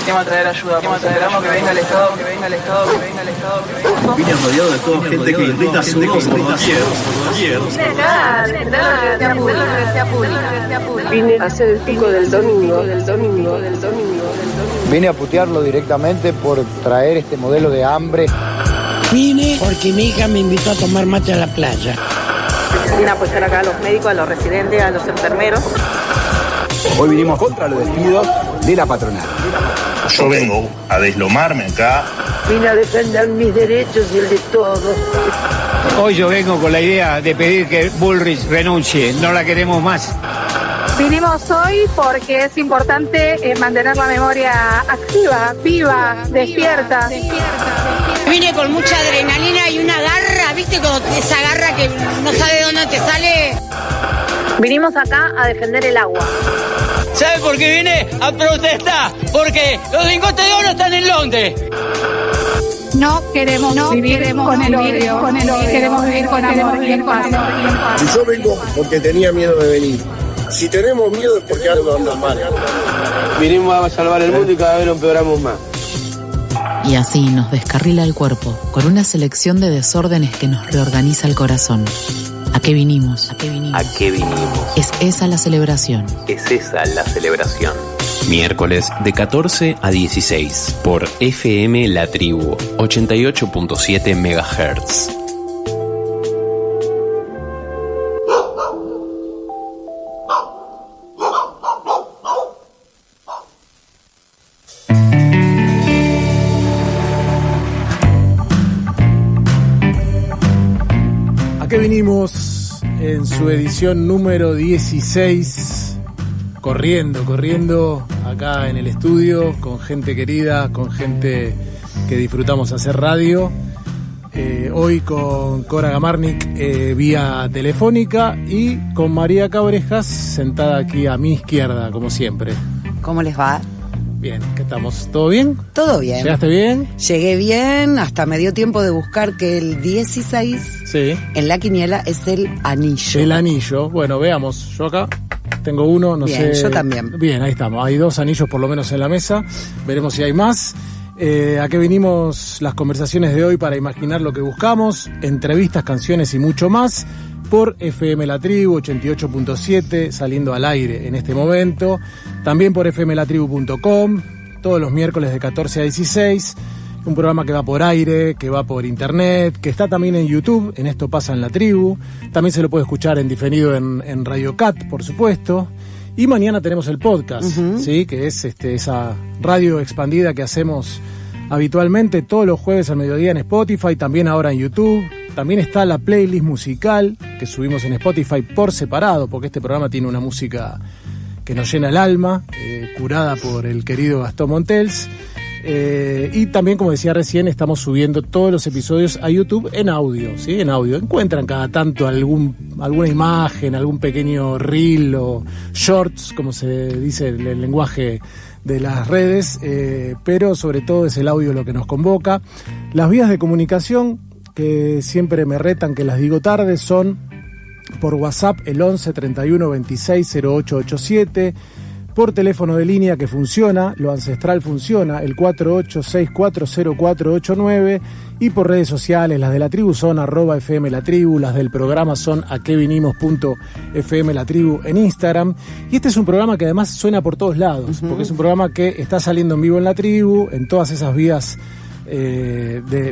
Vamos a traer ayuda, esperamos que venga el Estado, Vine rodeado de toda gente que grita seguro por doquier. Vine a hacer el pico del domingo. Vine a putearlo directamente por traer este modelo de hambre. Vine porque mi hija me invitó a tomar mate a la playa. Vine a apoyar acá a los médicos, a los residentes, a los enfermeros. Hoy vinimos contra los despidos de la patronal. Yo vengo a deslomarme acá. Vine a defender mis derechos y el de todos. Hoy yo vengo con la idea de pedir que Bullrich renuncie, no la queremos más. Vinimos hoy porque es importante mantener la memoria activa, viva, despierta. Vine con mucha adrenalina y una garra, ¿viste? Como esa garra que no sabe de dónde te sale. Vinimos acá a defender el agua. ¿Sabe por qué vine? A protestar, porque los lingotes de oro están en Londres. No queremos vivir con el odio, queremos vivir con amor y en paz. Si yo vengo porque tenía miedo de venir. Si tenemos miedo es porque algo anda mal. Vinimos a salvar el mundo y cada vez lo empeoramos más. Y así nos descarrila el cuerpo con una selección de desórdenes que nos reorganiza el corazón. ¿A qué vinimos? ¿A qué vinimos? Es esa la celebración. Es esa la celebración. Miércoles de 14 a 16 por FM La Tribu 88.7 MHz. ¿A qué vinimos en su edición número 16? Corriendo acá en el estudio, con gente querida, con gente que disfrutamos hacer radio. Hoy con Cora Gamarnik vía telefónica y con María Cabrejas sentada aquí a mi izquierda, como siempre. ¿Cómo les va? Bien, ¿qué estamos? ¿Todo bien? Todo bien. ¿Llegaste bien? Llegué bien, hasta me dio tiempo de buscar que el 16 en la quiniela es el anillo. El anillo, bueno, veamos, yo acá tengo uno, no sé. Yo también. Bien, ahí estamos, hay 2 anillos por lo menos en la mesa, veremos si hay más. ¿A qué vinimos las conversaciones de hoy para imaginar lo que buscamos? Entrevistas, canciones y mucho más por FM La Tribu 88.7, saliendo al aire en este momento. También por fmlatribu.com, todos los miércoles de 14 a 16. Un programa que va por aire, que va por internet, que está también en YouTube, en Esto Pasa en La Tribu. También se lo puede escuchar en diferido en Radio Cat, por supuesto. Y mañana tenemos el podcast, ¿sí? Que es esa radio expandida que hacemos habitualmente todos los jueves al mediodía en Spotify, también ahora en YouTube. También está la playlist musical que subimos en Spotify por separado, porque este programa tiene una música que nos llena el alma, curada por el querido Gastón Montels. Y también, como decía recién, estamos subiendo todos los episodios a YouTube en audio, ¿sí? En audio. Encuentran cada tanto alguna imagen, algún pequeño reel o shorts, como se dice en el lenguaje de las redes, pero sobre todo es el audio lo que nos convoca. Las vías de comunicación, que siempre me retan que las digo tarde, son por WhatsApp el 11 31 26 0887, por teléfono de línea que funciona, lo ancestral funciona, el 48640489, y por redes sociales, las de la tribu son @fmlatribu, las del programa son aquevinimos.fmlatribu en Instagram. Y este es un programa que además suena por todos lados, porque es un programa que está saliendo en vivo en la tribu, en todas esas vías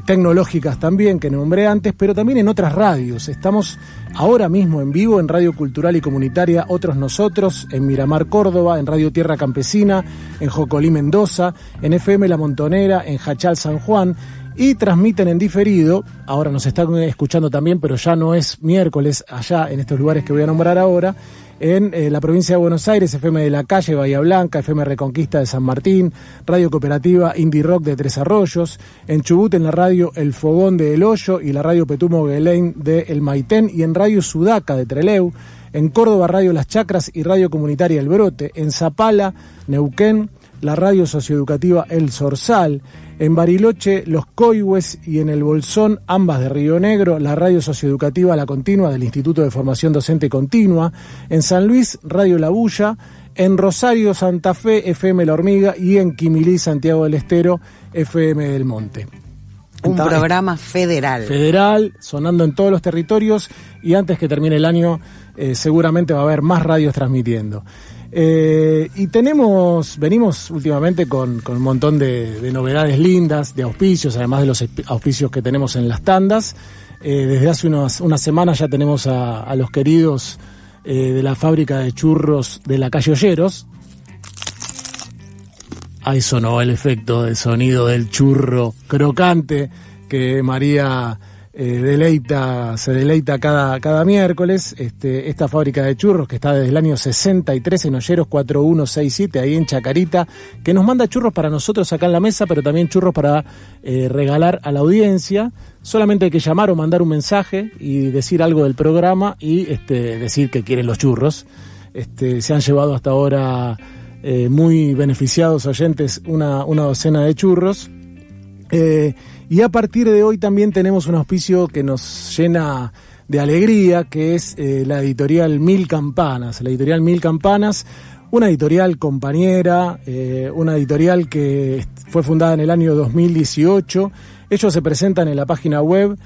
tecnológicas también que nombré antes, pero también en otras radios. Estamos ahora mismo en vivo en Radio Cultural y Comunitaria Otros Nosotros, en Miramar, Córdoba, en Radio Tierra Campesina, en Jocolí, Mendoza, en FM La Montonera, en Jachal, San Juan, y transmiten en diferido. Ahora nos están escuchando también, pero ya no es miércoles, allá en estos lugares que voy a nombrar ahora, en la provincia de Buenos Aires, FM de la Calle, Bahía Blanca, FM Reconquista de San Martín, Radio Cooperativa Indie Rock de Tres Arroyos, en Chubut en la radio El Fogón de El Hoyo y la radio Petumo Guelén de El Maitén, y en Radio Sudaca de Trelew, en Córdoba Radio Las Chacras y Radio Comunitaria El Brote, en Zapala, Neuquén, la radio socioeducativa El Zorzal, en Bariloche, Los Coihues, y en el Bolsón, ambas de Río Negro, la radio socioeducativa La Continua del Instituto de Formación Docente Continua, en San Luis, Radio La Bulla, En Rosario, Santa Fe, FM La Hormiga, y en Quimilí, Santiago del Estero, FM del Monte. Un programa federal. Federal, sonando en todos los territorios, y antes que termine el año seguramente va a haber más radios transmitiendo. Y venimos últimamente con un montón de novedades lindas, de auspicios, además de los auspicios que tenemos en las tandas. Desde hace unas semanas ya tenemos a los queridos de la fábrica de churros de la calle Olleros. Ahí sonó el efecto de sonido del churro crocante que María se deleita cada miércoles. Esta fábrica de churros que está desde el año 63 en Olleros 4167, ahí en Chacarita, que nos manda churros para nosotros acá en la mesa, pero también churros para regalar a la audiencia. Solamente hay que llamar o mandar un mensaje y decir algo del programa y decir que quieren los churros. Se han llevado hasta ahora muy beneficiados oyentes una docena de churros. Y a partir de hoy también tenemos un auspicio que nos llena de alegría, que es la editorial Mil Campanas. La editorial Mil Campanas, una editorial compañera, una editorial que fue fundada en el año 2018. Ellos se presentan en la página web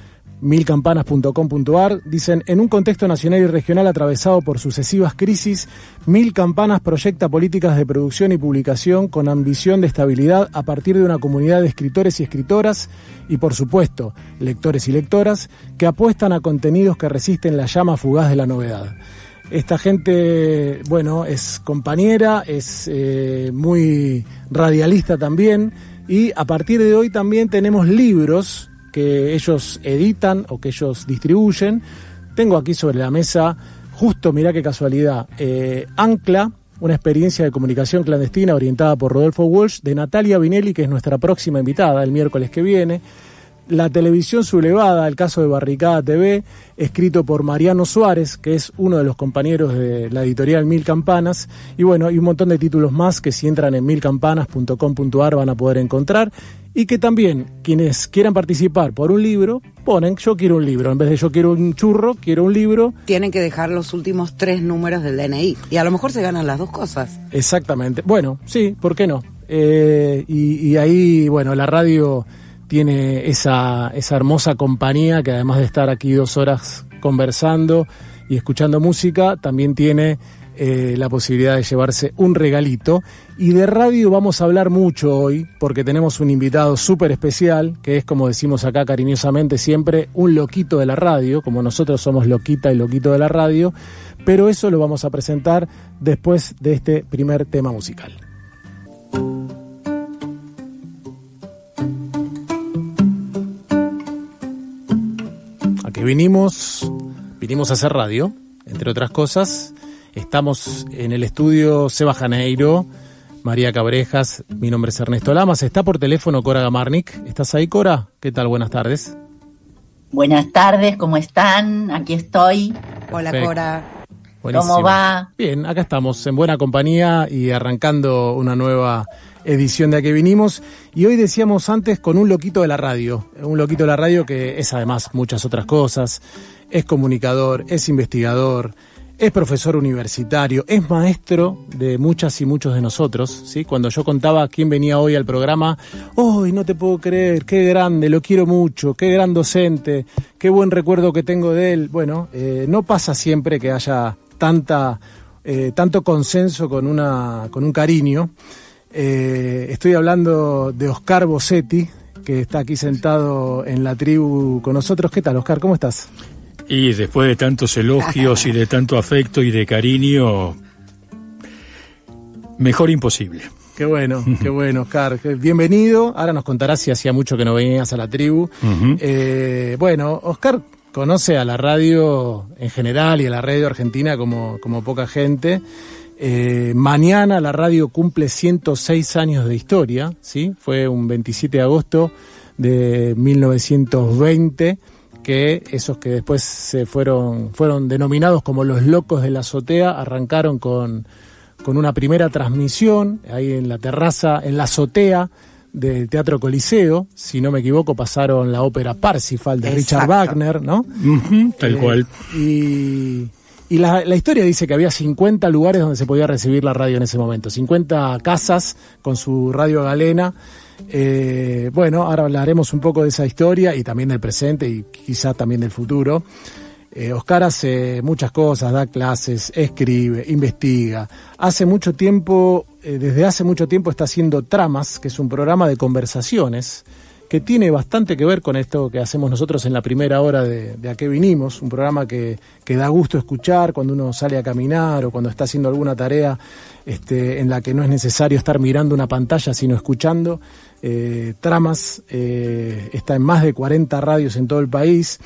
milcampanas.com.ar. Dicen: en un contexto nacional y regional atravesado por sucesivas crisis, Mil Campanas proyecta políticas de producción y publicación con ambición de estabilidad a partir de una comunidad de escritores y escritoras y, por supuesto, lectores y lectoras que apuestan a contenidos que resisten la llama fugaz de la novedad. Esta gente, es compañera, es muy radialista también, y a partir de hoy también tenemos libros que ellos editan o que ellos distribuyen. Tengo aquí sobre la mesa, justo, mirá qué casualidad, Ancla, una experiencia de comunicación clandestina orientada por Rodolfo Walsh, de Natalia Vinelli, que es nuestra próxima invitada el miércoles que viene. La televisión sublevada, el caso de Barricada TV, escrito por Mariano Suárez, que es uno de los compañeros de la editorial Mil Campanas, y un montón de títulos más que si entran en milcampanas.com.ar van a poder encontrar, y que también quienes quieran participar por un libro, ponen yo quiero un libro, en vez de yo quiero un churro, quiero un libro. Tienen que dejar los últimos 3 números del DNI, y a lo mejor se ganan las dos cosas. Exactamente, sí, ¿por qué no? Y ahí, la radio tiene esa hermosa compañía que, además de estar aquí 2 horas conversando y escuchando música, también tiene la posibilidad de llevarse un regalito. Y de radio vamos a hablar mucho hoy, porque tenemos un invitado súper especial, que es, como decimos acá cariñosamente siempre, un loquito de la radio, como nosotros somos loquita y loquito de la radio, pero eso lo vamos a presentar después de este primer tema musical. Que vinimos a hacer radio, entre otras cosas. Estamos en el estudio Seba Janeiro, María Cabrejas, mi nombre es Ernesto Lamas. Está por teléfono Cora Gamarnik. ¿Estás ahí, Cora? ¿Qué tal? Buenas tardes. Buenas tardes, ¿cómo están? Aquí estoy. Hola, Cora. Buenísimo. ¿Cómo va? Bien, acá estamos en buena compañía y arrancando una nueva edición de A Que Vinimos. Y hoy decíamos antes con un loquito de la radio que es además muchas otras cosas. Es comunicador, es investigador, es profesor universitario, es maestro de muchas y muchos de nosotros, ¿sí? Cuando yo contaba quién venía hoy al programa, ¡ay, no te puedo creer! ¡Qué grande! Lo quiero mucho, qué gran docente, qué buen recuerdo que tengo de él. No pasa siempre que haya tanto consenso con un cariño. Estoy hablando de Oscar Bossetti, que está aquí sentado en la tribu con nosotros. ¿Qué tal, Oscar? ¿Cómo estás? Y después de tantos elogios y de tanto afecto y de cariño, mejor imposible. Qué bueno, Oscar. Bienvenido. Ahora nos contarás si hacía mucho que no venías a la tribu. Uh-huh. Oscar conoce a la radio en general y a la radio argentina como poca gente. Mañana la radio cumple 106 años de historia, ¿sí? Fue un 27 de agosto de 1920 que esos que después se fueron denominados como los locos de la azotea arrancaron con una primera transmisión ahí en la terraza, en la azotea del Teatro Coliseo. Si no me equivoco, pasaron la ópera Parsifal de Richard Wagner, ¿no? Uh-huh, tal cual. Y la historia dice que había 50 lugares donde se podía recibir la radio en ese momento, 50 casas con su radio galena. Bueno, ahora hablaremos un poco de esa historia y también del presente y quizás también del futuro. Oscar hace muchas cosas, da clases, escribe, investiga. Hace mucho tiempo, desde hace mucho tiempo está haciendo Tramas, que es un programa de conversaciones que tiene bastante que ver con esto que hacemos nosotros en la primera hora de A qué vinimos, un programa que da gusto escuchar cuando uno sale a caminar o cuando está haciendo alguna tarea en la que no es necesario estar mirando una pantalla, sino escuchando. Tramas está en más de 40 radios en todo el país.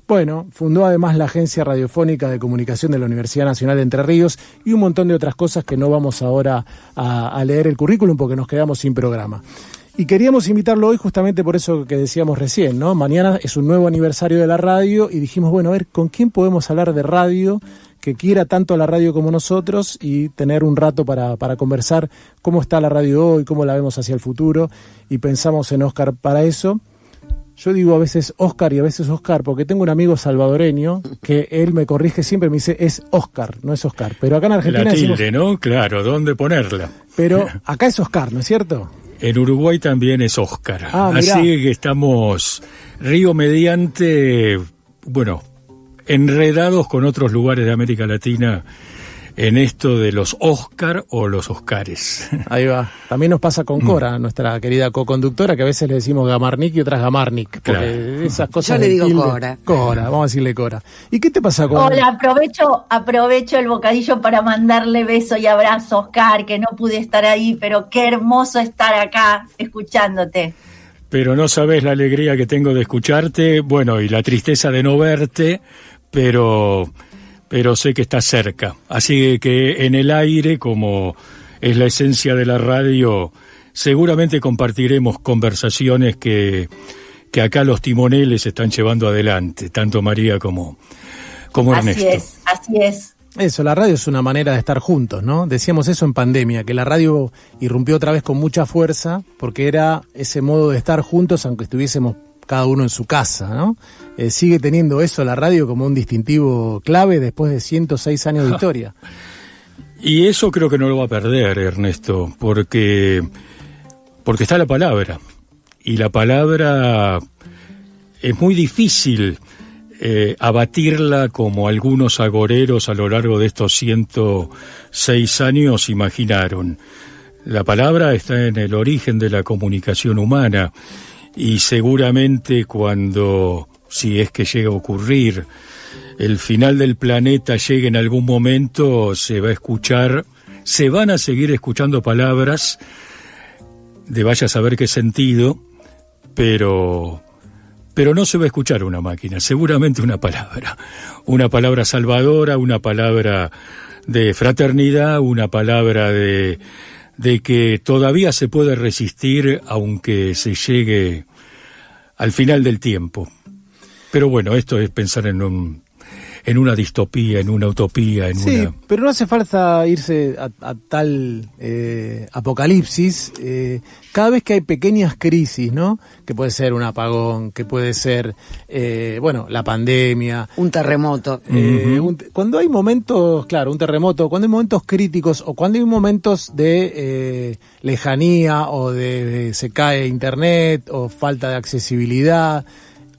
Bueno, fundó además la Agencia Radiofónica de Comunicación de la Universidad Nacional de Entre Ríos y un montón de otras cosas que no vamos ahora a leer el currículum porque nos quedamos sin programa. Y queríamos invitarlo hoy justamente por eso que decíamos recién, ¿no? Mañana es un nuevo aniversario de la radio y dijimos, bueno, a ver, ¿con quién podemos hablar de radio que quiera tanto a la radio como nosotros y tener un rato para conversar cómo está la radio hoy, cómo la vemos hacia el futuro? Y pensamos en Oscar para eso. Yo digo a veces Oscar y a veces Oscar, porque tengo un amigo salvadoreño que él me corrige siempre, me dice es Oscar, no es Oscar. Pero acá en Argentina la tilde, decimos, ¿no? Claro, ¿dónde ponerla? Pero acá es Oscar, ¿no es cierto? En Uruguay también es Oscar. Así que estamos río mediante, bueno, enredados con otros lugares de América Latina en esto de los Oscar o los Oscares. Ahí va. También nos pasa con Cora, nuestra querida co-conductora, que a veces le decimos Gamarnik y otras Gamarnik. Porque claro, esas cosas. Yo le digo Cora. Cora, vamos a decirle Cora. ¿Y qué te pasa con...? Hola, aprovecho el bocadillo para mandarle beso y abrazo a Oscar, que no pude estar ahí, pero qué hermoso estar acá escuchándote. Pero no sabes la alegría que tengo de escucharte, bueno, y la tristeza de no verte, pero sé que estás cerca. Así que en el aire, como es la esencia de la radio, seguramente compartiremos conversaciones que acá los timoneles están llevando adelante, tanto María como Ernesto. Así es. Eso, la radio es una manera de estar juntos, ¿no? Decíamos eso en pandemia, que la radio irrumpió otra vez con mucha fuerza, porque era ese modo de estar juntos, aunque estuviésemos cada uno en su casa, ¿no? Sigue teniendo eso la radio como un distintivo clave después de 106 años de historia. Y eso creo que no lo va a perder, Ernesto, porque está la palabra. Y la palabra es muy difícil abatirla como algunos agoreros a lo largo de estos 106 años imaginaron. La palabra está en el origen de la comunicación humana. Y seguramente cuando, si es que llega a ocurrir, el final del planeta llegue en algún momento, se van a seguir escuchando palabras de vaya a saber qué sentido, pero no se va a escuchar una máquina, seguramente una palabra salvadora, una palabra de fraternidad, una palabra de que todavía se puede resistir aunque se llegue al final del tiempo. Pero bueno, esto es pensar en una distopía, en una utopía, sí, pero no hace falta irse a tal apocalipsis. Cada vez que hay pequeñas crisis, ¿no? Que puede ser un apagón, que puede ser, la pandemia. Un terremoto. Cuando hay momentos, claro, un terremoto, cuando hay momentos críticos o cuando hay momentos de lejanía o de se cae internet o falta de accesibilidad,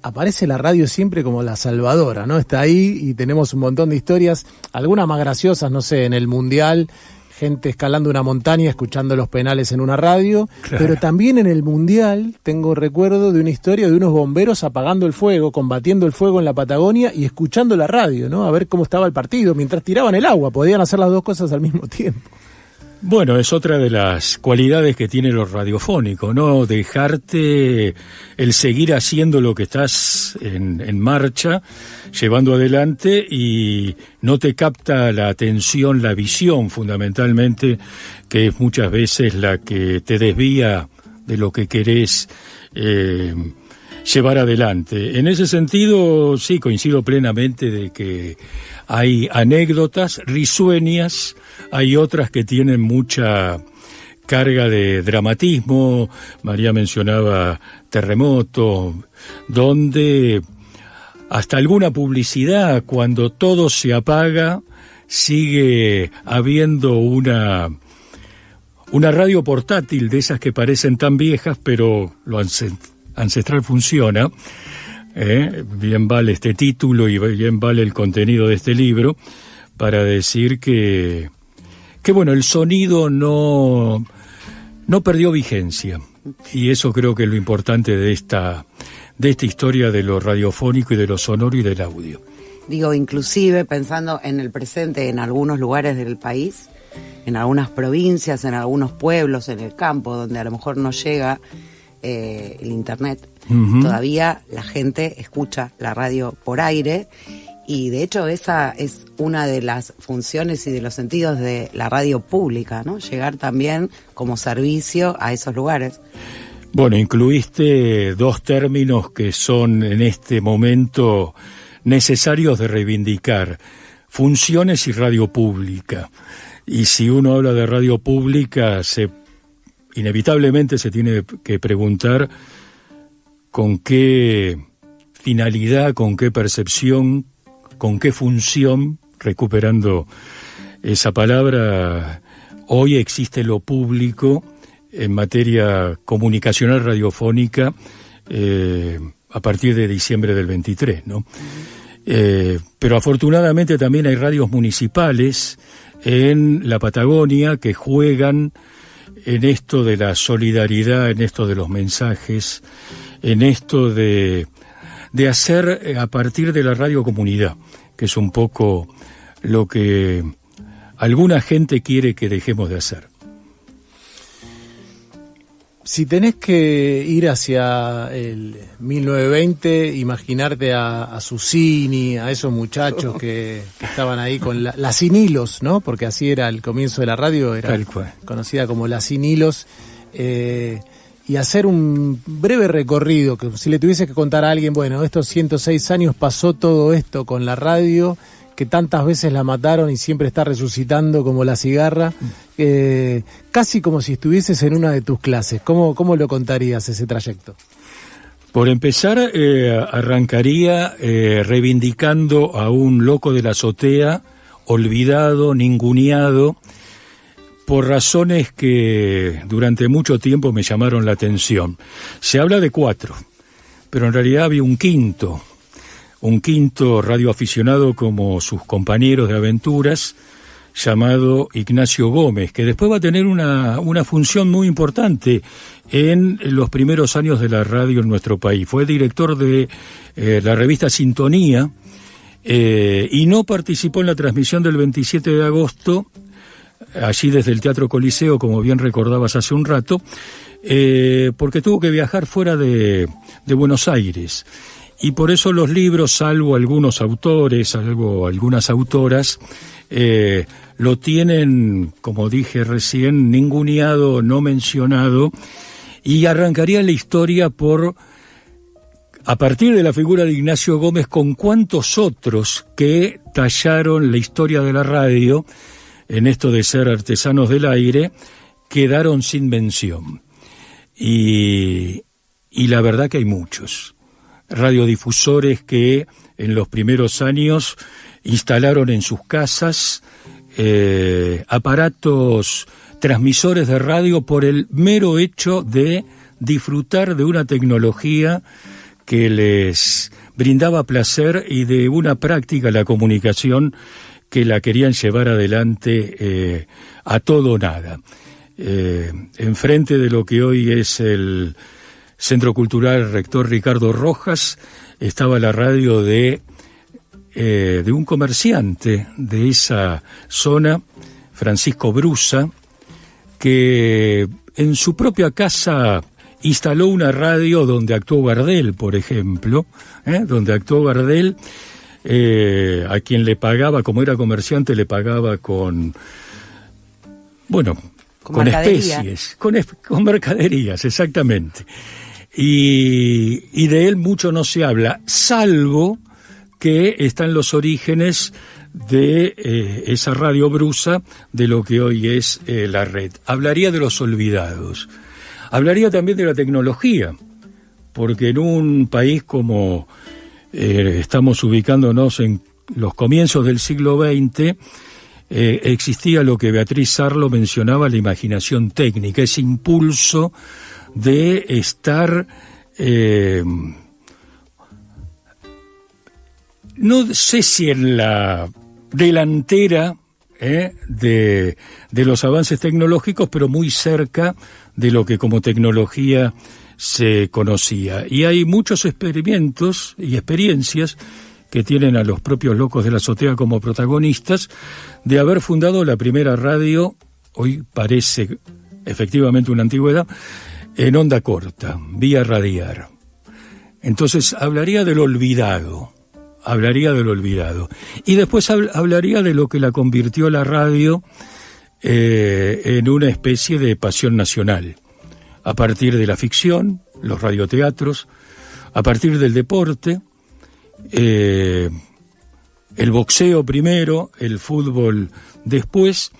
aparece la radio siempre como la salvadora, ¿no? Está ahí y tenemos un montón de historias, algunas más graciosas, no sé, en el Mundial, gente escalando una montaña, escuchando los penales en una radio, claro. Pero también en el Mundial tengo recuerdo de una historia de unos bomberos apagando el fuego, combatiendo el fuego en la Patagonia y escuchando la radio, ¿no? A ver cómo estaba el partido, mientras tiraban el agua, podían hacer las dos cosas al mismo tiempo. Bueno, es otra de las cualidades que tiene lo radiofónico, ¿no? Dejarte el seguir haciendo lo que estás en marcha, llevando adelante, y no te capta la atención, la visión fundamentalmente, que es muchas veces la que te desvía de lo que querés llevar adelante. En ese sentido, sí, coincido plenamente de que hay anécdotas risueñas, hay otras que tienen mucha carga de dramatismo. María mencionaba terremoto, donde hasta alguna publicidad, cuando todo se apaga, sigue habiendo una radio portátil de esas que parecen tan viejas, pero lo ancestral funciona. Bien vale este título y bien vale el contenido de este libro para decir que bueno, el sonido no perdió vigencia, y eso creo que es lo importante de esta historia de lo radiofónico y de lo sonoro y del audio. Digo, inclusive pensando en el presente, en algunos lugares del país, en algunas provincias, en algunos pueblos, en el campo, donde a lo mejor no llega el internet, todavía la gente escucha la radio por aire, y de hecho esa es una de las funciones y de los sentidos de la radio pública, ¿no? Llegar también como servicio a esos lugares. Bueno, incluiste dos términos que son en este momento necesarios de reivindicar: funciones y radio pública. Y si uno habla de radio pública, inevitablemente se tiene que preguntar con qué finalidad, con qué percepción, con qué función, recuperando esa palabra, hoy existe lo público en materia comunicacional radiofónica a partir de diciembre del 23, ¿no? Pero afortunadamente también hay radios municipales en la Patagonia que juegan en esto de la solidaridad, en esto de los mensajes, en esto de hacer a partir de la radio comunidad, que es un poco lo que alguna gente quiere que dejemos de hacer. Si tenés que ir hacia el 1920, imaginarte a Susini, a esos muchachos que estaban ahí con la Sin Hilos, ¿no? Porque así era el comienzo de la radio, era conocida como la Sin Hilos, y hacer un breve recorrido, que si le tuviese que contar a alguien, bueno, estos 106 años pasó todo esto con la radio, que tantas veces la mataron y siempre está resucitando como la cigarra, casi como si estuvieses en una de tus clases. ¿Cómo lo contarías ese trayecto? Por empezar, arrancaría reivindicando a un loco de la azotea, olvidado, ninguneado, por razones que durante mucho tiempo me llamaron la atención. Se habla de 4, pero en realidad había un quinto radioaficionado como sus compañeros de aventuras, llamado Ignacio Gómez, que después va a tener una función muy importante en los primeros años de la radio en nuestro país. Fue director de la revista Sintonía y no participó en la transmisión del 27 de agosto, allí desde el Teatro Coliseo, como bien recordabas hace un rato, porque tuvo que viajar fuera de Buenos Aires. Y por eso los libros, salvo algunos autores, salvo algunas autoras, lo tienen, como dije recién, ninguneado, no mencionado, y arrancaría la historia a partir de la figura de Ignacio Gómez, con cuántos otros que tallaron la historia de la radio, en esto de ser artesanos del aire, quedaron sin mención. Y la verdad que hay muchos radiodifusores que en los primeros años instalaron en sus casas aparatos transmisores de radio por el mero hecho de disfrutar de una tecnología que les brindaba placer y de una práctica, la comunicación, que la querían llevar adelante a todo o nada. Enfrente de lo que hoy es el Centro Cultural Rector Ricardo Rojas, estaba la radio de un comerciante de esa zona, Francisco Brusa, que en su propia casa instaló una radio donde actuó Gardel, por ejemplo, donde actuó Gardel, a quien le pagaba, como era comerciante, le pagaba con especies, con mercaderías, exactamente. Y de él mucho no se habla, salvo que están los orígenes de esa radio Brusa, de lo que hoy es la red. Hablaría de los olvidados. Hablaría también de la tecnología, porque en un país como estamos ubicándonos en los comienzos del siglo XX, existía lo que Beatriz Sarlo mencionaba, la imaginación técnica, ese impulso de estar, no sé si en la delantera de los avances tecnológicos, pero muy cerca de lo que como tecnología se conocía. Y hay muchos experimentos y experiencias que tienen a los propios Locos de la Azotea como protagonistas, de haber fundado la primera radio, hoy parece efectivamente una antigüedad, en onda corta, vía radiar. Entonces hablaría del olvidado. Y después hablaría de lo que la convirtió la radio en una especie de pasión nacional, a partir de la ficción, los radioteatros, a partir del deporte, el boxeo primero, el fútbol después,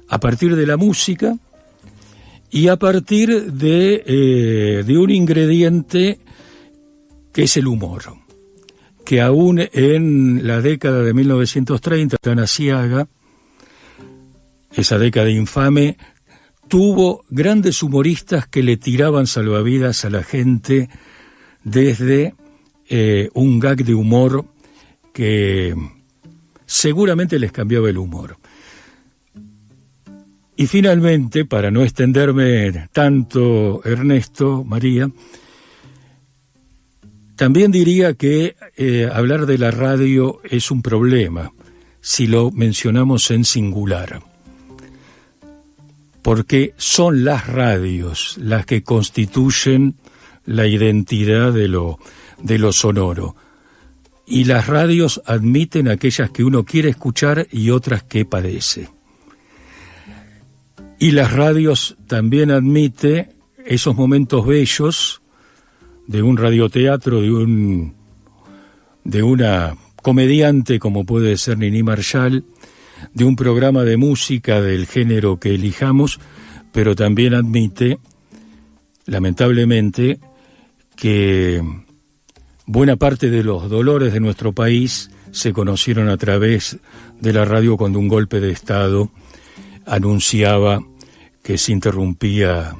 a partir de la música y a partir de un ingrediente que es el humor, que aún en la década de 1930, tan asiaga, esa década infame, tuvo grandes humoristas que le tiraban salvavidas a la gente desde un gag de humor que seguramente les cambiaba el humor. Y finalmente, para no extenderme tanto, Ernesto, María, también diría que hablar de la radio es un problema si lo mencionamos en singular, porque son las radios las que constituyen la identidad de lo sonoro. Y las radios admiten aquellas que uno quiere escuchar y otras que padece. Y las radios también admiten esos momentos bellos de un radioteatro, de una comediante como puede ser Nini Marshall, de un programa de música del género que elijamos, pero también admite, lamentablemente, que buena parte de los dolores de nuestro país se conocieron a través de la radio cuando un golpe de Estado anunciaba que se interrumpía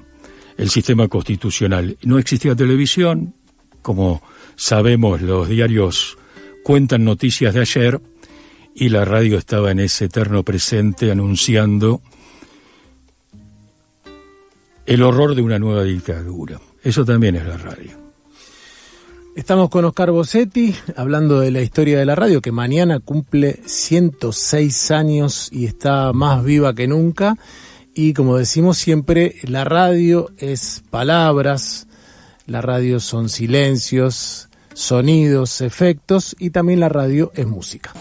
el sistema constitucional. No existía televisión, como sabemos, los diarios cuentan noticias de ayer, y la radio estaba en ese eterno presente anunciando el horror de una nueva dictadura. Eso también es la radio. Estamos con Oscar Bossetti, hablando de la historia de la radio, que mañana cumple 106 años y está más viva que nunca. Y como decimos siempre, la radio es palabras, la radio son silencios, sonidos, efectos, y también la radio es música.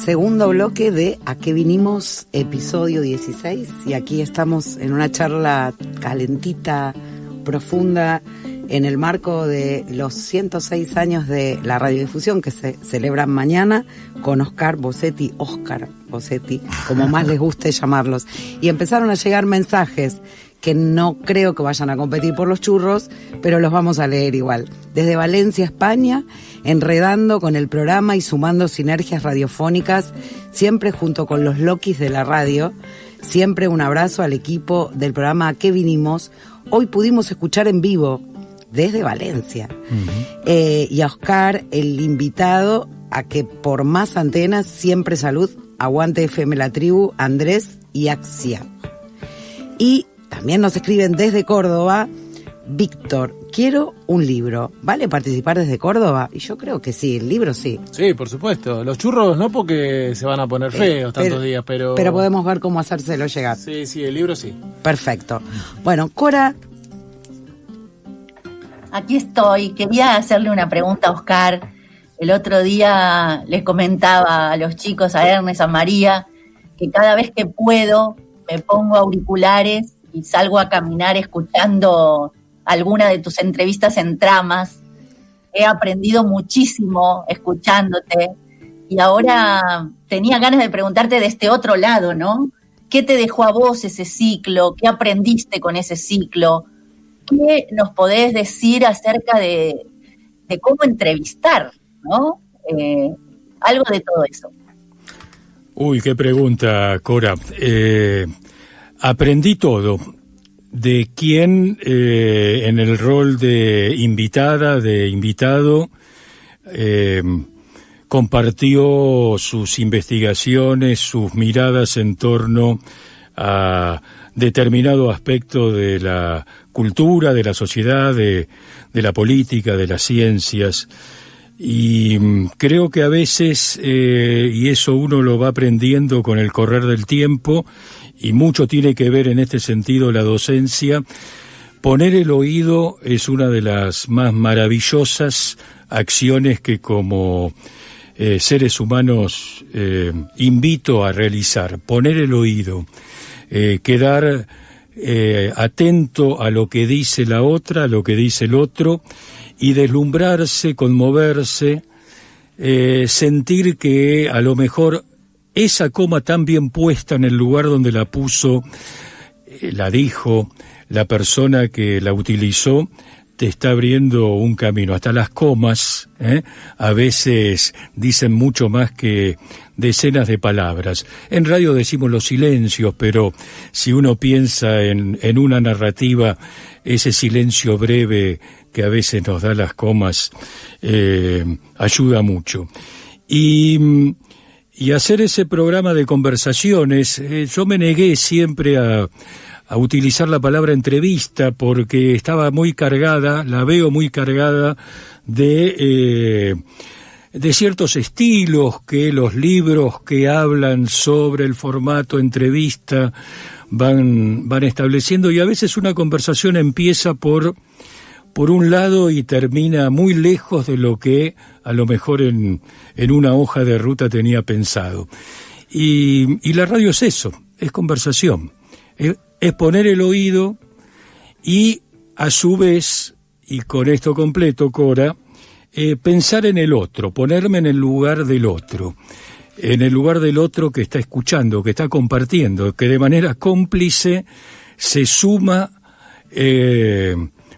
Segundo bloque de ¿A qué vinimos? Episodio 16, y aquí estamos en una charla calentita, profunda, en el marco de los 106 años de la radiodifusión que se celebran mañana, con Oscar Bossetti, como más les guste llamarlos. Y empezaron a llegar mensajes que no creo que vayan a competir por los churros, pero los vamos a leer igual. Desde Valencia, España, enredando con el programa y sumando sinergias radiofónicas, siempre junto con los loquis de la radio. Siempre un abrazo al equipo del programa ¿A qué vinimos? Hoy pudimos escuchar en vivo desde Valencia. Y a Oscar, el invitado, a que por más antenas, siempre salud, aguante FM La Tribu, Andrés y Axia. Y también nos escriben desde Córdoba, Víctor, quiero un libro. ¿Vale participar desde Córdoba? Y yo creo que sí, el libro sí. Sí, por supuesto. Los churros no, porque se van a poner feos tantos días, pero... Pero podemos ver cómo hacérselo llegar. Sí, el libro sí. Perfecto. Bueno, Cora... Aquí estoy. Quería hacerle una pregunta a Oscar. El otro día les comentaba a los chicos, a Ernest, a María, que cada vez que puedo me pongo auriculares y salgo a caminar escuchando alguna de tus entrevistas en Tramas. He aprendido muchísimo escuchándote y ahora tenía ganas de preguntarte de este otro lado, ¿no? ¿Qué te dejó a vos ese ciclo? ¿Qué aprendiste con ese ciclo? ¿qué nos podés decir acerca de cómo entrevistar, ¿no? Algo de todo eso. Uy, qué pregunta, Cora. Aprendí todo de quién en el rol de invitada, de invitado, compartió sus investigaciones, sus miradas en torno a determinado aspecto de la cultura, de la sociedad, de la política, de las ciencias. Y creo que a veces, y eso uno lo va aprendiendo con el correr del tiempo, y mucho tiene que ver en este sentido la docencia, poner el oído es una de las más maravillosas acciones que como seres humanos invito a realizar. Poner el oído, quedar atento a lo que dice la otra, a lo que dice el otro, y deslumbrarse, conmoverse, sentir que a lo mejor esa coma tan bien puesta en el lugar donde la puso, la dijo, la persona que la utilizó, te está abriendo un camino. Hasta las comas, a veces dicen mucho más que decenas de palabras. En radio decimos los silencios, pero si uno piensa en una narrativa, ese silencio breve que a veces nos da las comas, ayuda mucho. Y hacer ese programa de conversaciones, yo me negué siempre a utilizar la palabra entrevista porque estaba muy cargada, la veo muy cargada de ciertos estilos que los libros que hablan sobre el formato entrevista van estableciendo, y a veces una conversación empieza por un lado y termina muy lejos de lo que a lo mejor en una hoja de ruta tenía pensado. Y la radio es eso, es conversación. Es poner el oído y, a su vez, y con esto completo, Cora, pensar en el otro, ponerme en el lugar del otro que está escuchando, que está compartiendo, que de manera cómplice se suma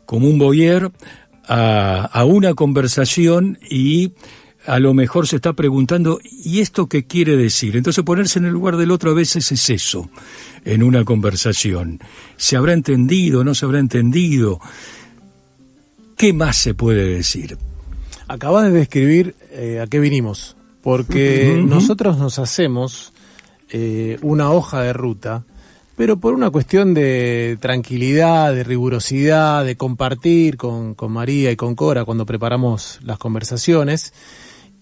como un voyeur a una conversación y a lo mejor se está preguntando, ¿y esto qué quiere decir? Entonces ponerse en el lugar del otro a veces es eso, en una conversación. ¿Se habrá entendido? ¿No se habrá entendido? ¿Qué más se puede decir? Acabas de describir a qué vinimos, porque nosotros nos hacemos una hoja de ruta, pero por una cuestión de tranquilidad, de rigurosidad, de compartir con María y con Cora cuando preparamos las conversaciones.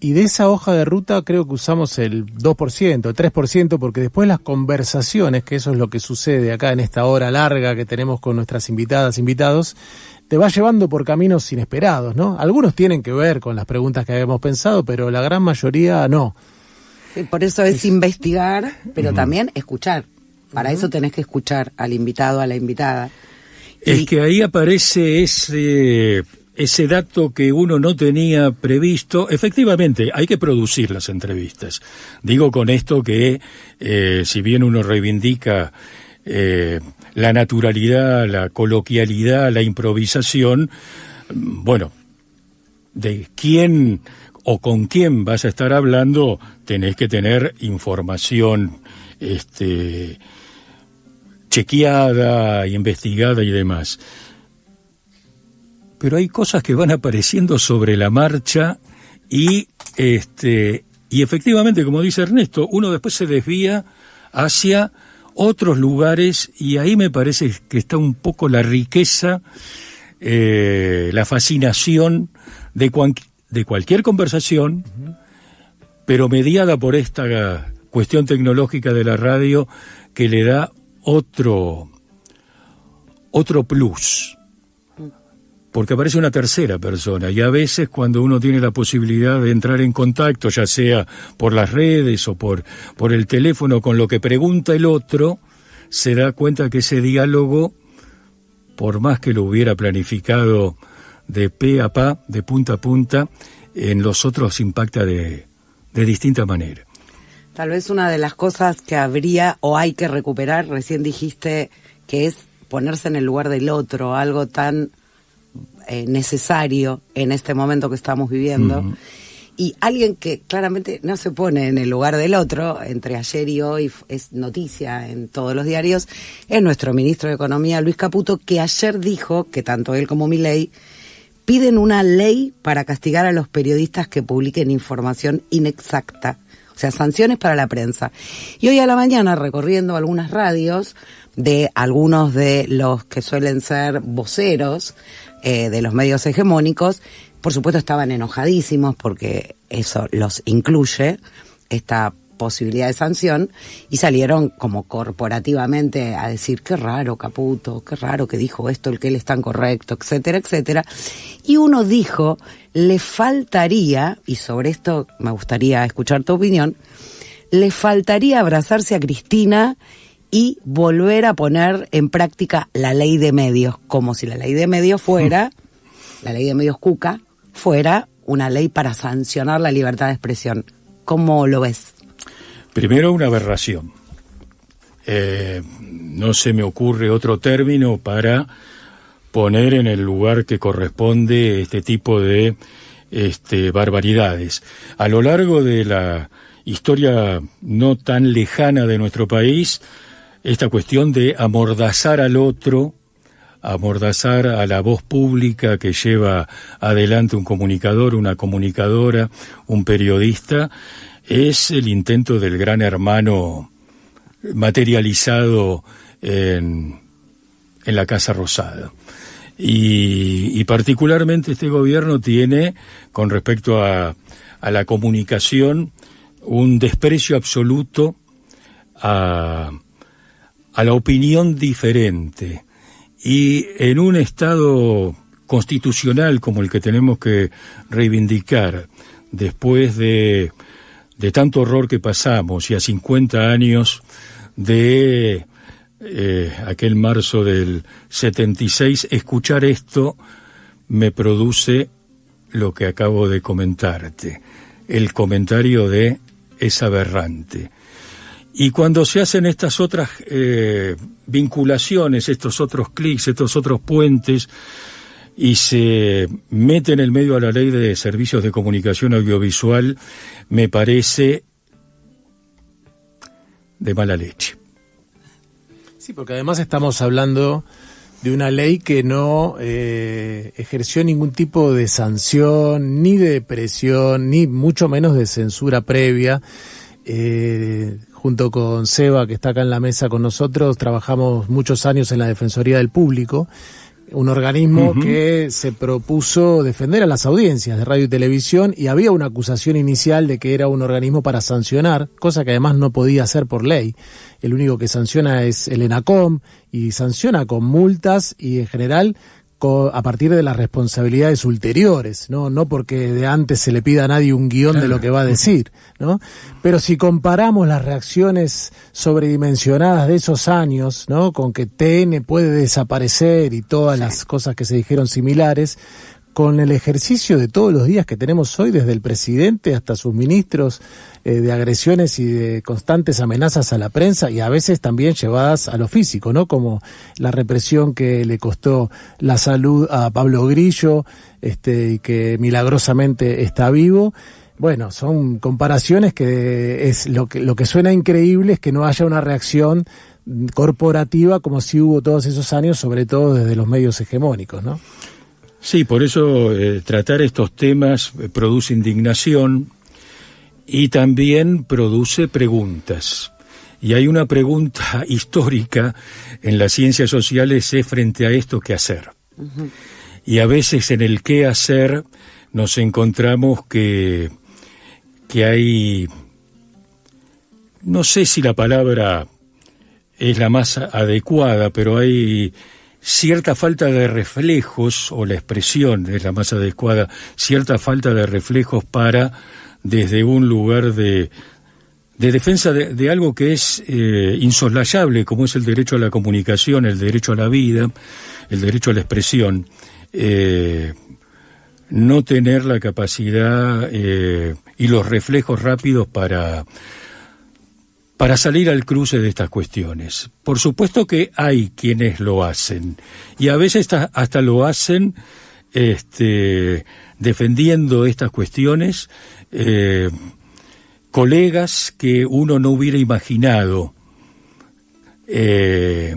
Y de esa hoja de ruta creo que usamos el 2%, el 3%, porque después las conversaciones, que eso es lo que sucede acá en esta hora larga que tenemos con nuestras invitadas, invitados, te va llevando por caminos inesperados, ¿no? Algunos tienen que ver con las preguntas que habíamos pensado, pero la gran mayoría no. Por eso es investigar, pero también escuchar. Para eso tenés que escuchar al invitado, a la invitada. Es que ahí aparece ese dato que uno no tenía previsto. Efectivamente, hay que producir las entrevistas. Digo con esto que, si bien uno reivindica la naturalidad, la coloquialidad, la improvisación, bueno, de quién o con quién vas a estar hablando, tenés que tener información chequeada, investigada y demás. Pero hay cosas que van apareciendo sobre la marcha y efectivamente, como dice Ernesto, uno después se desvía hacia otros lugares y ahí me parece que está un poco la riqueza, la fascinación de cualquier conversación, pero mediada por esta cuestión tecnológica de la radio que le da otro plus. Porque aparece una tercera persona y a veces cuando uno tiene la posibilidad de entrar en contacto, ya sea por las redes o por el teléfono con lo que pregunta el otro, se da cuenta que ese diálogo, por más que lo hubiera planificado de pe a pa, de punta a punta, en los otros impacta de distinta manera. Tal vez una de las cosas que habría o hay que recuperar, recién dijiste que es ponerse en el lugar del otro, algo tan necesario en este momento que estamos viviendo. Y alguien que claramente no se pone en el lugar del otro, entre ayer y hoy es noticia en todos los diarios, es nuestro ministro de Economía, Luis Caputo, que ayer dijo que tanto él como Milei piden una ley para castigar a los periodistas que publiquen información inexacta, o sea, sanciones para la prensa. Y hoy a la mañana, recorriendo algunas radios de algunos de los que suelen ser voceros de los medios hegemónicos, por supuesto estaban enojadísimos porque eso los incluye, esta posibilidad de sanción, y salieron como corporativamente a decir qué raro Caputo, qué raro que dijo esto, el que él es tan correcto, etcétera, etcétera. Y uno dijo, le faltaría, y sobre esto me gustaría escuchar tu opinión, le faltaría abrazarse a Cristina y volver a poner en práctica la ley de medios, como si la ley de medios fuera, la ley de medios Cuca, fuera una ley para sancionar la libertad de expresión. ¿Cómo lo ves? Primero, una aberración. No se me ocurre otro término para poner en el lugar que corresponde este tipo de barbaridades. A lo largo de la historia no tan lejana de nuestro país, esta cuestión de amordazar al otro, amordazar a la voz pública que lleva adelante un comunicador, una comunicadora, un periodista, es el intento del gran hermano materializado en la Casa Rosada. Y particularmente este gobierno tiene, con respecto a la comunicación, un desprecio absoluto a la opinión diferente. Y en un Estado constitucional como el que tenemos que reivindicar después de tanto horror que pasamos y a 50 años de aquel marzo del 76, escuchar esto me produce lo que acabo de comentarte. El comentario de es aberrante. Y cuando se hacen estas otras vinculaciones, estos otros clics, estos otros puentes, y se mete en el medio a la ley de servicios de comunicación audiovisual, me parece de mala leche. Sí, porque además estamos hablando de una ley que no ejerció ningún tipo de sanción, ni de presión, ni mucho menos de censura previa. Junto con Seba, que está acá en la mesa con nosotros, trabajamos muchos años en la Defensoría del Público, un organismo que se propuso defender a las audiencias de radio y televisión, y había una acusación inicial de que era un organismo para sancionar, cosa que además no podía hacer por ley. El único que sanciona es el ENACOM, y sanciona con multas y en general a partir de las responsabilidades ulteriores, no porque de antes se le pida a nadie un guión de lo que va a decir, ¿no? Pero si comparamos las reacciones sobredimensionadas de esos años, ¿no?, con que TN puede desaparecer y todas las cosas que se dijeron similares, con el ejercicio de todos los días que tenemos hoy, desde el presidente hasta sus ministros, de agresiones y de constantes amenazas a la prensa, y a veces también llevadas a lo físico, ¿no?, como la represión que le costó la salud a Pablo Grillo, y que milagrosamente está vivo. Bueno, son comparaciones que es lo que suena increíble es que no haya una reacción corporativa como si hubo todos esos años, sobre todo desde los medios hegemónicos, ¿no? Sí, por eso tratar estos temas produce indignación y también produce preguntas. Y hay una pregunta histórica en las ciencias sociales, es frente a esto, ¿qué hacer? Y a veces en el qué hacer nos encontramos que hay, no sé si la palabra es la más adecuada, pero hay cierta falta de reflejos, o la expresión es la más adecuada, cierta falta de reflejos para, desde un lugar de defensa de algo que es insoslayable, como es el derecho a la comunicación, el derecho a la vida, el derecho a la expresión, no tener la capacidad y los reflejos rápidos para para salir al cruce de estas cuestiones. Por supuesto que hay quienes lo hacen, y a veces hasta lo hacen defendiendo estas cuestiones, colegas que uno no hubiera imaginado en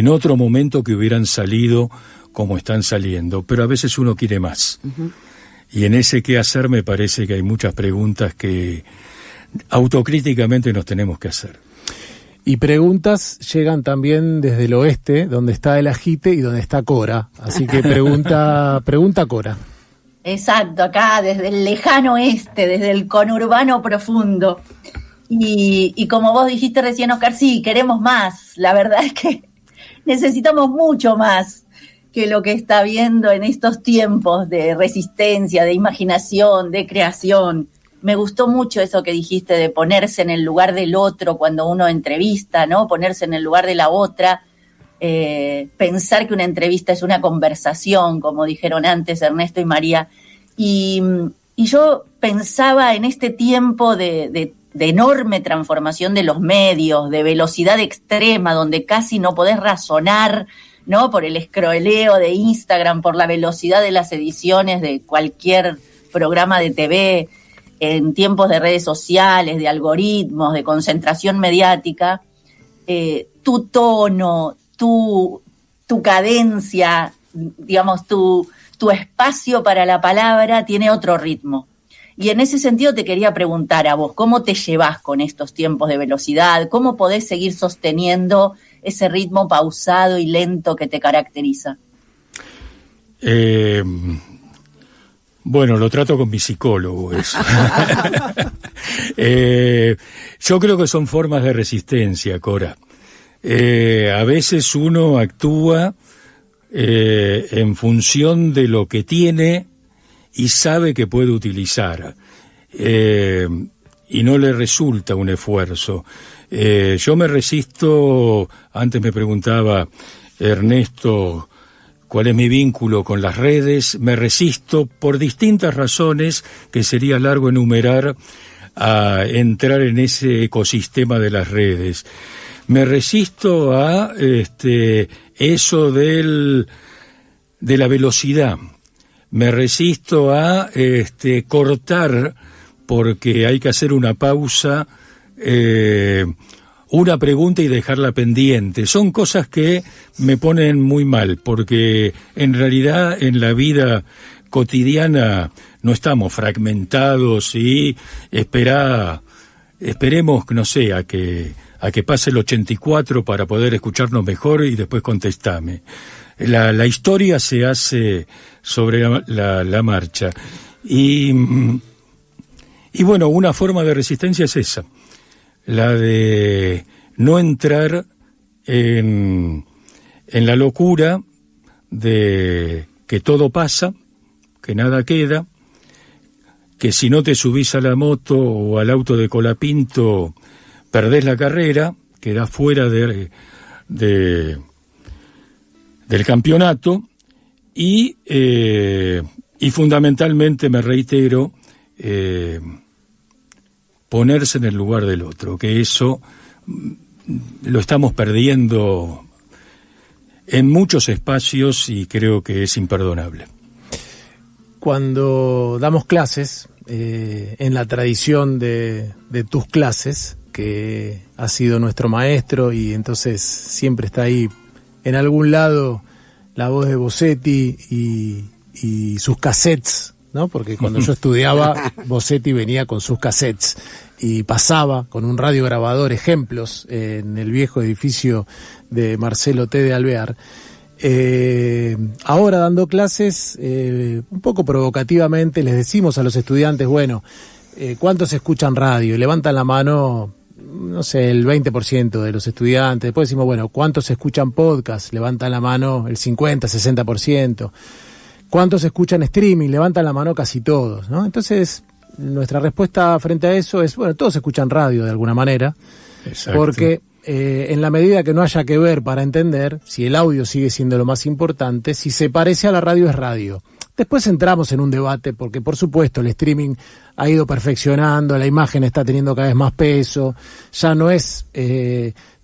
otro momento que hubieran salido como están saliendo, pero a veces uno quiere más. Uh-huh. Y en ese qué hacer me parece que hay muchas preguntas que autocríticamente nos tenemos que hacer. Y preguntas llegan también desde el oeste, donde está el Agite y donde está Cora. Así que pregunta Cora. Exacto, acá desde el lejano oeste, desde el conurbano profundo. Y como vos dijiste recién, Oscar, sí, queremos más. La verdad es que necesitamos mucho más que lo que está viendo en estos tiempos de resistencia, de imaginación, de creación. Me gustó mucho eso que dijiste de ponerse en el lugar del otro cuando uno entrevista, ¿no? Ponerse en el lugar de la otra, pensar que una entrevista es una conversación, como dijeron antes Ernesto y María. Y yo pensaba en este tiempo de enorme transformación de los medios, de velocidad extrema, donde casi no podés razonar, ¿no? Por el escroleo de Instagram, por la velocidad de las ediciones de cualquier programa de TV, en tiempos de redes sociales, de algoritmos, de concentración mediática, tu tono, tu cadencia, digamos, tu espacio para la palabra tiene otro ritmo. Y en ese sentido te quería preguntar a vos, ¿cómo te llevas con estos tiempos de velocidad? ¿Cómo podés seguir sosteniendo ese ritmo pausado y lento que te caracteriza? Bueno, lo trato con mi psicólogo eso. Yo creo que son formas de resistencia, Cora. A veces uno actúa en función de lo que tiene y sabe que puede utilizar, y no le resulta un esfuerzo. Yo me resisto, antes me preguntaba Ernesto, ¿cuál es mi vínculo con las redes? Me resisto por distintas razones que sería largo enumerar a entrar en ese ecosistema de las redes. Me resisto a eso de la velocidad. Me resisto a cortar porque hay que hacer una pausa, una pregunta y dejarla pendiente. Son cosas que me ponen muy mal, porque en realidad en la vida cotidiana no estamos fragmentados y esperemos, no sé, a que pase el 84 para poder escucharnos mejor y después contestame. La historia se hace sobre la marcha. Y bueno, una forma de resistencia es esa, la de no entrar en la locura de que todo pasa, que nada queda, que si no te subís a la moto o al auto de Colapinto perdés la carrera, quedás fuera del campeonato y fundamentalmente, me reitero, ponerse en el lugar del otro, que eso lo estamos perdiendo en muchos espacios y creo que es imperdonable. Cuando damos clases, en la tradición de tus clases, que has sido nuestro maestro y entonces siempre está ahí en algún lado la voz de Bosetti y sus cassettes, ¿no? Porque cuando yo estudiaba, Bosetti venía con sus cassettes y pasaba con un radiograbador ejemplos en el viejo edificio de Marcelo T. de Alvear. Ahora dando clases, un poco provocativamente les decimos a los estudiantes, bueno, ¿cuántos escuchan radio? Levantan la mano, no sé, el 20% de los estudiantes. Después decimos, bueno, ¿cuántos escuchan podcast? Levantan la mano el 50, 60%. ¿Cuántos escuchan streaming? Levantan la mano casi todos, ¿no? Entonces, nuestra respuesta frente a eso es, bueno, todos escuchan radio de alguna manera. Exacto. Porque en la medida que no haya que ver para entender, si el audio sigue siendo lo más importante, si se parece a la radio es radio. Después entramos en un debate, porque por supuesto el streaming ha ido perfeccionando, la imagen está teniendo cada vez más peso, ya no es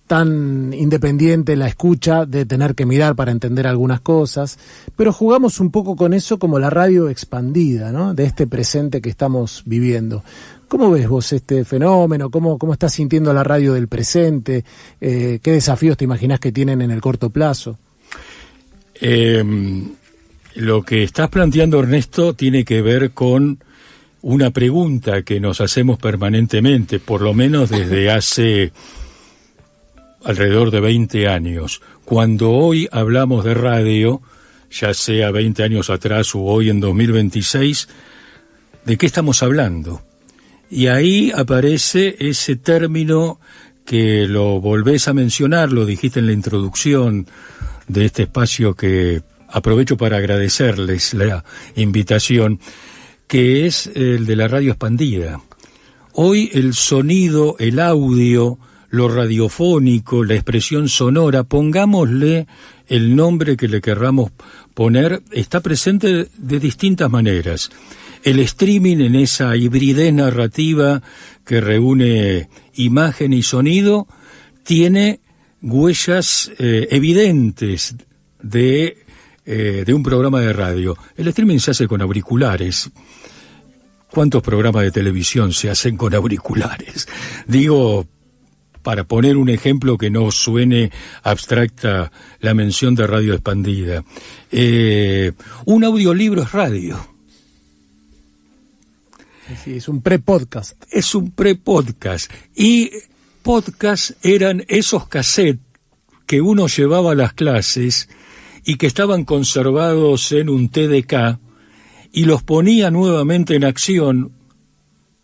tan independiente la escucha de tener que mirar para entender algunas cosas, pero jugamos un poco con eso como la radio expandida, ¿no? De este presente que estamos viviendo. ¿Cómo ves vos este fenómeno? ¿Cómo estás sintiendo la radio del presente? ¿Qué desafíos te imaginás que tienen en el corto plazo? Lo que estás planteando, Ernesto, tiene que ver con una pregunta que nos hacemos permanentemente, por lo menos desde hace alrededor de 20 años. Cuando hoy hablamos de radio, ya sea 20 años atrás o hoy en 2026, ¿de qué estamos hablando? Y ahí aparece ese término que lo volvés a mencionar, lo dijiste en la introducción de este espacio, que aprovecho para agradecerles la invitación, que es el de la radio expandida. Hoy el sonido, el audio, lo radiofónico, la expresión sonora, pongámosle el nombre que le querramos poner, está presente de distintas maneras. El streaming, en esa hibridez narrativa que reúne imagen y sonido, tiene huellas evidentes de un programa de radio. El streaming se hace con auriculares. ¿Cuántos programas de televisión se hacen con auriculares? Digo, para poner un ejemplo que no suene abstracta la mención de radio expandida. Un audiolibro es radio. Sí, es un pre-podcast. Es un pre-podcast. Y podcast eran esos cassettes que uno llevaba a las clases y que estaban conservados en un TDK y los ponía nuevamente en acción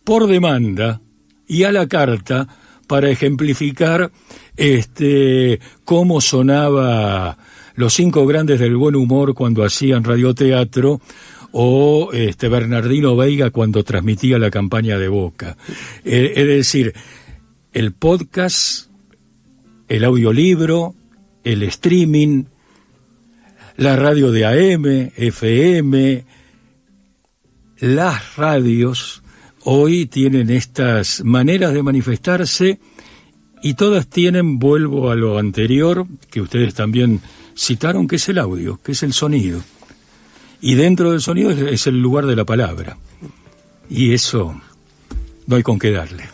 por demanda y a la carta para ejemplificar cómo sonaba los 5 grandes del buen humor cuando hacían radioteatro, o Bernardino Veiga cuando transmitía la campaña de Boca. Es decir, el podcast, el audiolibro, el streaming, la radio de AM, FM, las radios hoy tienen estas maneras de manifestarse y todas tienen, vuelvo a lo anterior, que ustedes también citaron, que es el audio, que es el sonido. Y dentro del sonido es el lugar de la palabra. Y eso no hay con qué darle.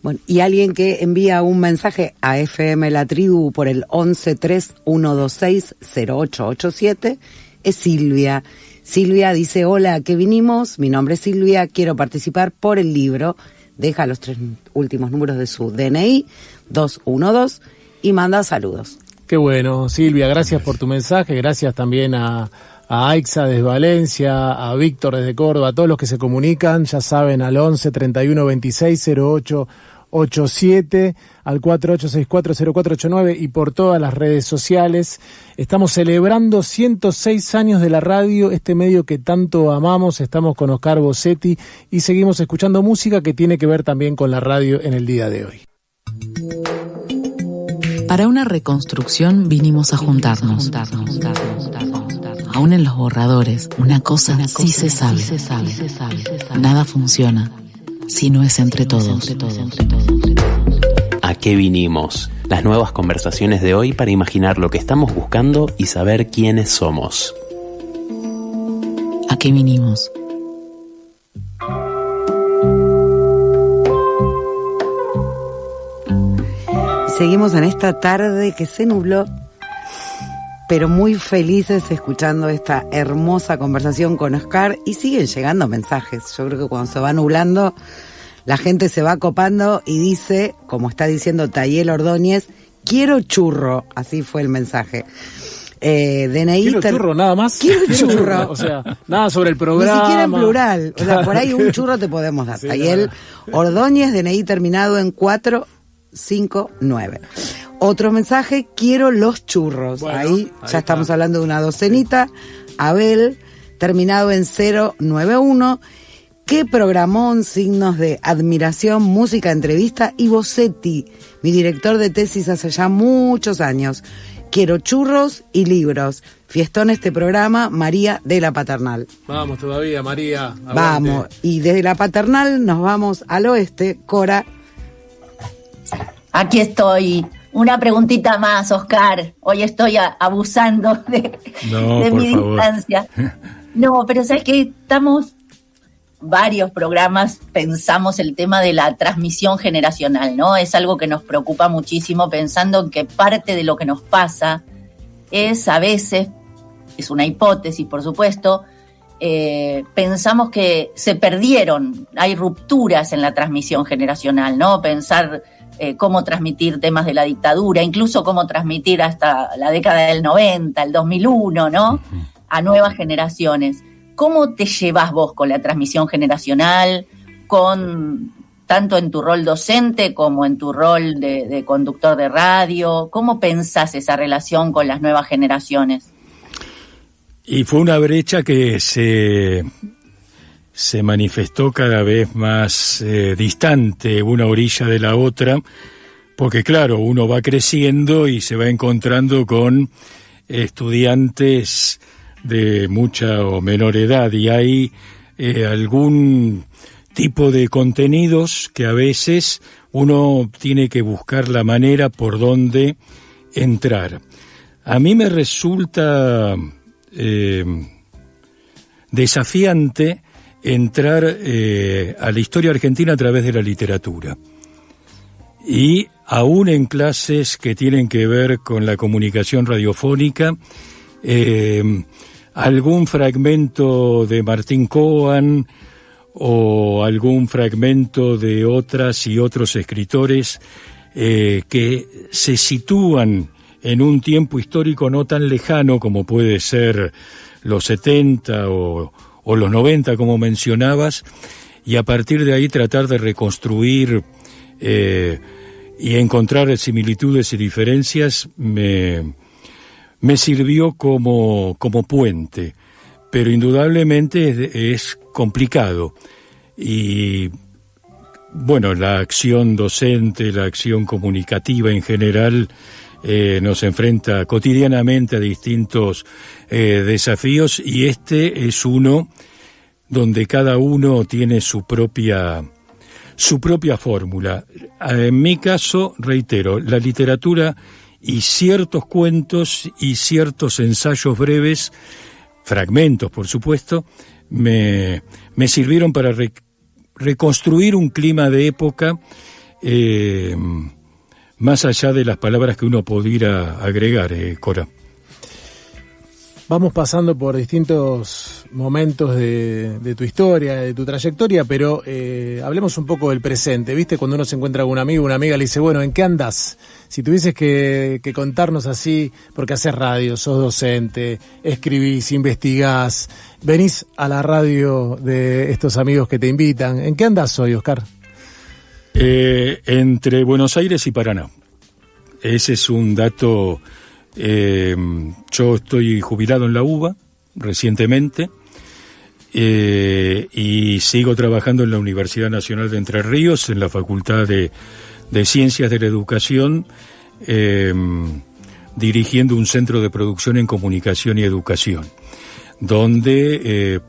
Bueno, y alguien que envía un mensaje a FM La Tribu por el 1131260887 es Silvia. Silvia dice: hola, ¿a qué vinimos? Mi nombre es Silvia, quiero participar por el libro. Deja los 3 últimos números de su DNI, 212, y manda saludos. Qué bueno, Silvia, gracias por tu mensaje, gracias también a Aixa desde Valencia, a Víctor desde Córdoba, a todos los que se comunican, ya saben, al 1131260887, al 48640489 y por todas las redes sociales. Estamos celebrando 106 años de la radio, este medio que tanto amamos. Estamos con Oscar Bossetti y seguimos escuchando música que tiene que ver también con la radio en el día de hoy. Para una reconstrucción vinimos a juntarnos. Aún en los borradores, una cosa sí se sabe. Nada funciona si no es entre todos. ¿A qué vinimos? Las nuevas conversaciones de hoy para imaginar lo que estamos buscando y saber quiénes somos. ¿A qué vinimos? Seguimos en esta tarde que se nubló, pero muy felices escuchando esta hermosa conversación con Oscar, y siguen llegando mensajes. Yo creo que cuando se va nublando, la gente se va copando y dice, como está diciendo Tayel Ordóñez, quiero churro. Así fue el mensaje. DNI. Quiero churro, nada más. Quiero churro. O sea, nada sobre el programa. Ni siquiera en plural. O sea, por ahí un churro te podemos dar. Sí, Tayel Ordóñez, DNI terminado en 459. Otro mensaje, quiero los churros. Bueno, ahí ya estamos hablando de una docenita. Abel, terminado en 091. Qué programón, signos de admiración, música, entrevista y Bossetti, mi director de tesis hace ya muchos años. Quiero churros y libros. Fiestón este programa, María de la Paternal. Vamos todavía, María. Aguante. Vamos, y desde la Paternal nos vamos al oeste. Cora. Aquí estoy. Una preguntita más, Oscar. Hoy estoy abusando de mi distancia. No, pero ¿sabes qué? Estamos... varios programas pensamos el tema de la transmisión generacional, ¿no? Es algo que nos preocupa muchísimo, pensando que parte de lo que nos pasa es, a veces, es una hipótesis, por supuesto, pensamos que se perdieron, hay rupturas en la transmisión generacional, ¿no? Pensar cómo transmitir temas de la dictadura, incluso cómo transmitir hasta la década del 90, el 2001, ¿no? A nuevas generaciones. ¿Cómo te llevas vos con la transmisión generacional, tanto en tu rol docente como en tu rol de conductor de radio? ¿Cómo pensás esa relación con las nuevas generaciones? Y fue una brecha que se manifestó cada vez más distante una orilla de la otra, porque claro, uno va creciendo y se va encontrando con estudiantes de mucha o menor edad, y hay algún tipo de contenidos que a veces uno tiene que buscar la manera por donde entrar. A mí me resulta desafiante entrar a la historia argentina a través de la literatura, y aún en clases que tienen que ver con la comunicación radiofónica, algún fragmento de Martín Coan o algún fragmento de otras y otros escritores que se sitúan en un tiempo histórico no tan lejano como puede ser los 70 o los 90, como mencionabas, y a partir de ahí tratar de reconstruir y encontrar similitudes y diferencias me sirvió como puente, pero indudablemente es complicado. Y bueno, la acción docente, la acción comunicativa en general, nos enfrenta cotidianamente a distintos desafíos, y este es uno donde cada uno tiene su propia fórmula. En mi caso, reitero, la literatura y ciertos cuentos y ciertos ensayos breves, fragmentos por supuesto, me sirvieron para reconstruir un clima de época, más allá de las palabras que uno pudiera agregar, Cora. Vamos pasando por distintos momentos de tu historia, de tu trayectoria, pero hablemos un poco del presente. ¿Viste? Cuando uno se encuentra con un amigo, una amiga le dice, bueno, ¿en qué andás? Si tuvieses que contarnos así, porque haces radio, sos docente, escribís, investigás, venís a la radio de estos amigos que te invitan. ¿En qué andás hoy, Oscar? Entre Buenos Aires y Paraná. Ese es un dato. Yo estoy jubilado en la UBA recientemente, y sigo trabajando en la Universidad Nacional de Entre Ríos, en la Facultad de Ciencias de la Educación, dirigiendo un centro de producción en comunicación y educación, donde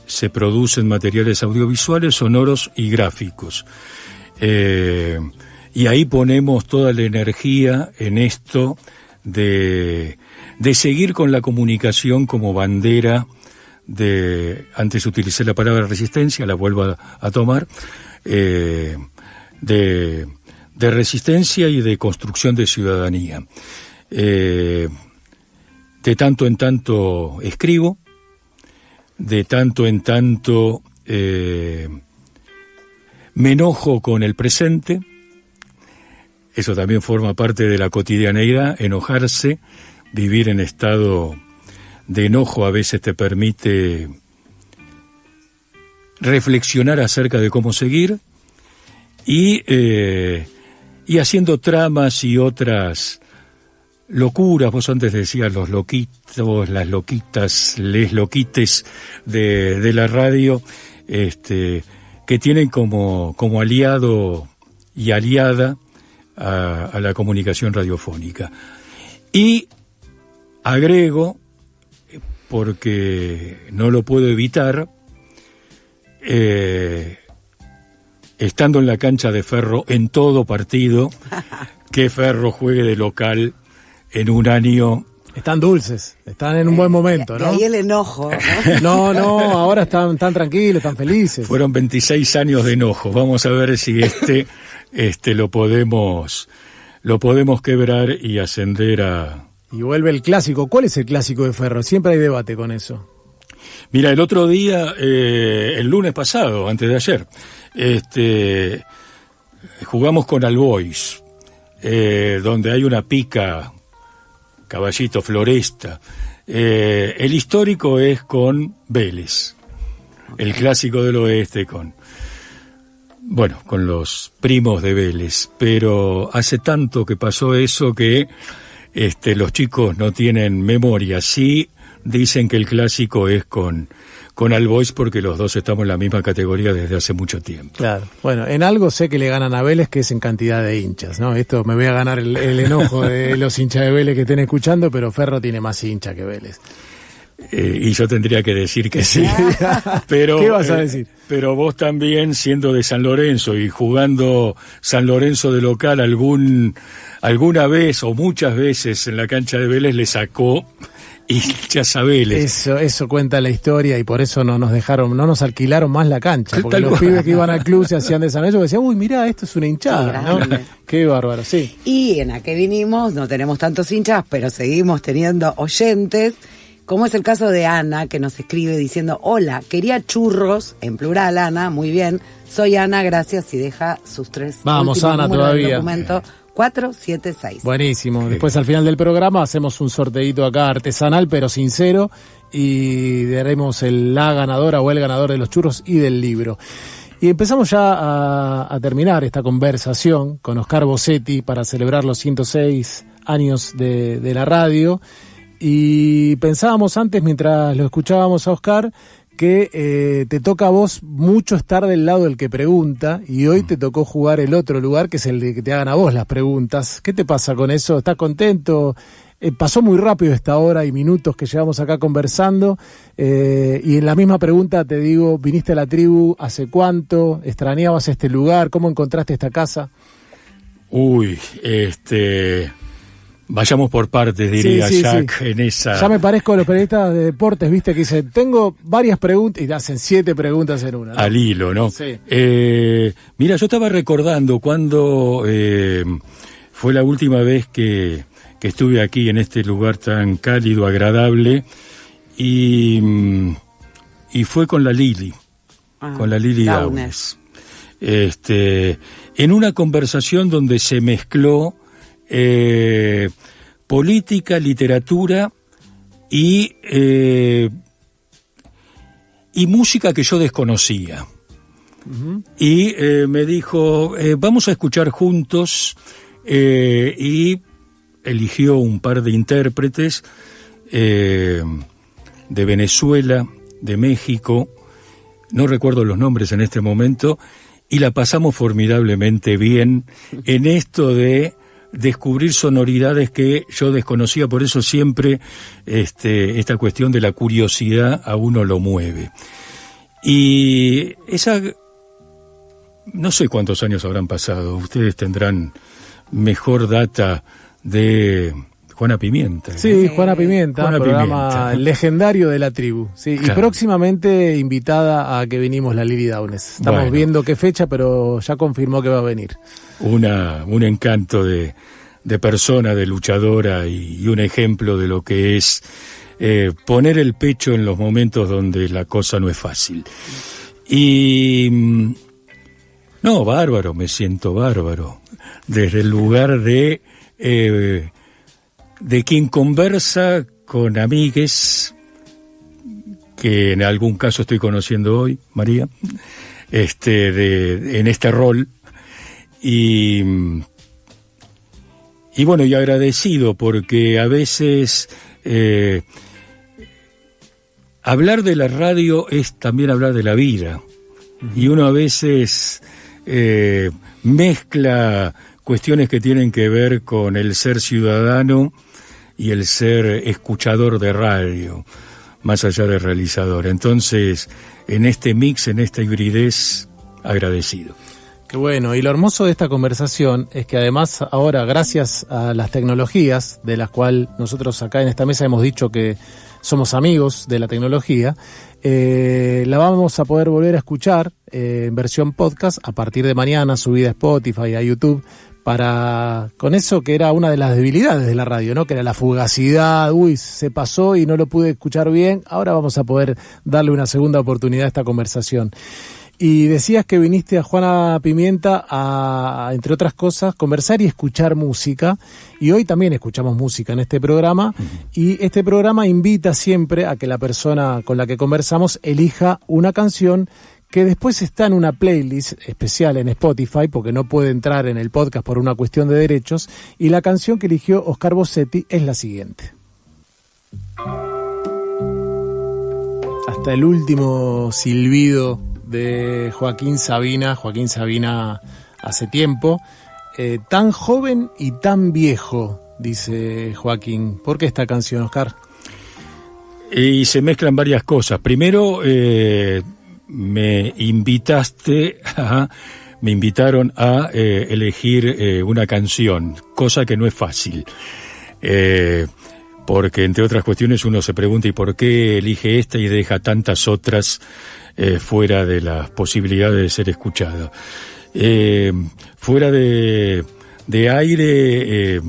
se producen materiales audiovisuales, sonoros y gráficos. Y ahí ponemos toda la energía en esto de seguir con la comunicación como bandera antes utilicé la palabra resistencia, la vuelvo a tomar, de resistencia y de construcción de ciudadanía. De tanto en tanto escribo, de tanto en tanto me enojo con el presente. Eso también forma parte de la cotidianeidad, enojarse, vivir en estado de enojo a veces te permite reflexionar acerca de cómo seguir, y haciendo tramas y otras locuras. Vos antes decías los loquitos, las loquitas, les loquites de la radio. que tienen como aliado y aliada a la comunicación radiofónica. Y agrego, porque no lo puedo evitar, estando en la cancha de Ferro en todo partido, que Ferro juegue de local en un año... Están dulces, están en un buen momento, ¿no? De ahí el enojo, ¿no? No, ahora están tranquilos, están felices. Fueron 26 años de enojo. Vamos a ver si lo podemos quebrar y ascender a... Y vuelve el clásico. ¿Cuál es el clásico de Ferro? Siempre hay debate con eso. Mira, el otro día, el lunes pasado, antes de ayer, jugamos con Albois, donde hay una pica, Caballito, Floresta. El histórico es con Vélez, el clásico del oeste con los primos de Vélez. Pero hace tanto que pasó eso que los chicos no tienen memoria. Sí dicen que el clásico es con Albois porque los dos estamos en la misma categoría desde hace mucho tiempo. Claro. Bueno, en algo sé que le ganan a Vélez, que es en cantidad de hinchas, ¿no? Esto me voy a ganar el enojo de los hinchas de Vélez que estén escuchando, pero Ferro tiene más hinchas que Vélez. Y yo tendría que decir que sí. Pero, ¿qué vas a decir? Pero vos también, siendo de San Lorenzo y jugando San Lorenzo de local alguna vez o muchas veces en la cancha de Vélez, le sacó hinchas a Vélez. Eso cuenta la historia y por eso no nos alquilaron más la cancha, porque los pibes que iban al club se hacían de San Lorenzo decían, uy, mirá, esto es una hinchada, ¿no? Qué bárbaro, sí. Y en A Qué Vinimos no tenemos tantos hinchas, pero seguimos teniendo oyentes, como es el caso de Ana, que nos escribe diciendo, hola, quería churros, en plural, Ana, muy bien, soy Ana, gracias, y deja sus 3 Vamos, Ana, todavía. Documento 476. Buenísimo. Después al final del programa hacemos un sorteito acá artesanal pero sincero y daremos la ganadora o el ganador de los churros y del libro. Y empezamos ya a terminar esta conversación con Oscar Bossetti para celebrar los 106 años de la radio. Y pensábamos antes, mientras lo escuchábamos a Oscar, que te toca a vos mucho estar del lado del que pregunta, y hoy te tocó jugar el otro lugar, que es el de que te hagan a vos las preguntas. ¿Qué te pasa con eso? ¿Estás contento? Pasó muy rápido esta hora y minutos que llevamos acá conversando, y en la misma pregunta te digo, ¿viniste a la tribu hace cuánto? ¿Extrañabas este lugar? ¿Cómo encontraste esta casa? Vayamos por partes, diría Jack, sí. En esa... Ya me parezco a los periodistas de deportes, viste, que dicen, tengo varias preguntas, y hacen 7 preguntas en una, ¿no? Al hilo, ¿no? Sí. Mira, yo estaba recordando cuando fue la última vez que estuve aquí en este lugar tan cálido, agradable, y fue con la Lili, con la Lili Downes. En una conversación donde se mezcló política, literatura y música que yo desconocía. Uh-huh. Y me dijo, vamos a escuchar juntos, y eligió un par de intérpretes de Venezuela, de México, no recuerdo los nombres en este momento, y la pasamos formidablemente bien en esto de descubrir sonoridades que yo desconocía. Por eso siempre esta cuestión de la curiosidad a uno lo mueve. Y esa, no sé cuántos años habrán pasado, ustedes tendrán mejor data de Juana Pimienta, ¿no? Sí, Juana Pimienta, programa legendario de la tribu, sí, claro. Y próximamente invitada a que venimos la Lili Downes. Estamos viendo qué fecha, pero ya confirmó que va a venir. Un encanto de persona, de luchadora y un ejemplo de lo que es poner el pecho en los momentos donde la cosa no es fácil. Y no, bárbaro, me siento bárbaro. Desde el lugar de quien conversa con amigues que en algún caso estoy conociendo hoy, María, en este rol. Y bueno, y agradecido porque a veces hablar de la radio es también hablar de la vida, y uno a veces mezcla cuestiones que tienen que ver con el ser ciudadano y el ser escuchador de radio, más allá de realizador. Entonces, en este mix, en esta hibridez, agradecido. Qué bueno, y lo hermoso de esta conversación es que además ahora, gracias a las tecnologías, de las cuales nosotros acá en esta mesa hemos dicho que somos amigos de la tecnología, la vamos a poder volver a escuchar en versión podcast a partir de mañana, subida a Spotify, a YouTube, con eso que era una de las debilidades de la radio, ¿no? Que era la fugacidad, se pasó y no lo pude escuchar bien, ahora vamos a poder darle una segunda oportunidad a esta conversación. Y decías que viniste a Juana Pimienta a, entre otras cosas, conversar y escuchar música. Y hoy también escuchamos música en este programa. Y este programa invita siempre a que la persona con la que conversamos elija una canción que después está en una playlist especial en Spotify, porque no puede entrar en el podcast por una cuestión de derechos. Y la canción que eligió Oscar Bossetti es la siguiente. Hasta el último silbido de Joaquín Sabina hace tiempo, tan joven y tan viejo, dice Joaquín. ¿Por qué esta canción, Oscar? Y se mezclan varias cosas. Primero, me invitaron a elegir una canción, cosa que no es fácil. Porque, entre otras cuestiones, uno se pregunta ¿y por qué elige esta y deja tantas otras fuera de las posibilidades de ser escuchado? Fuera de aire,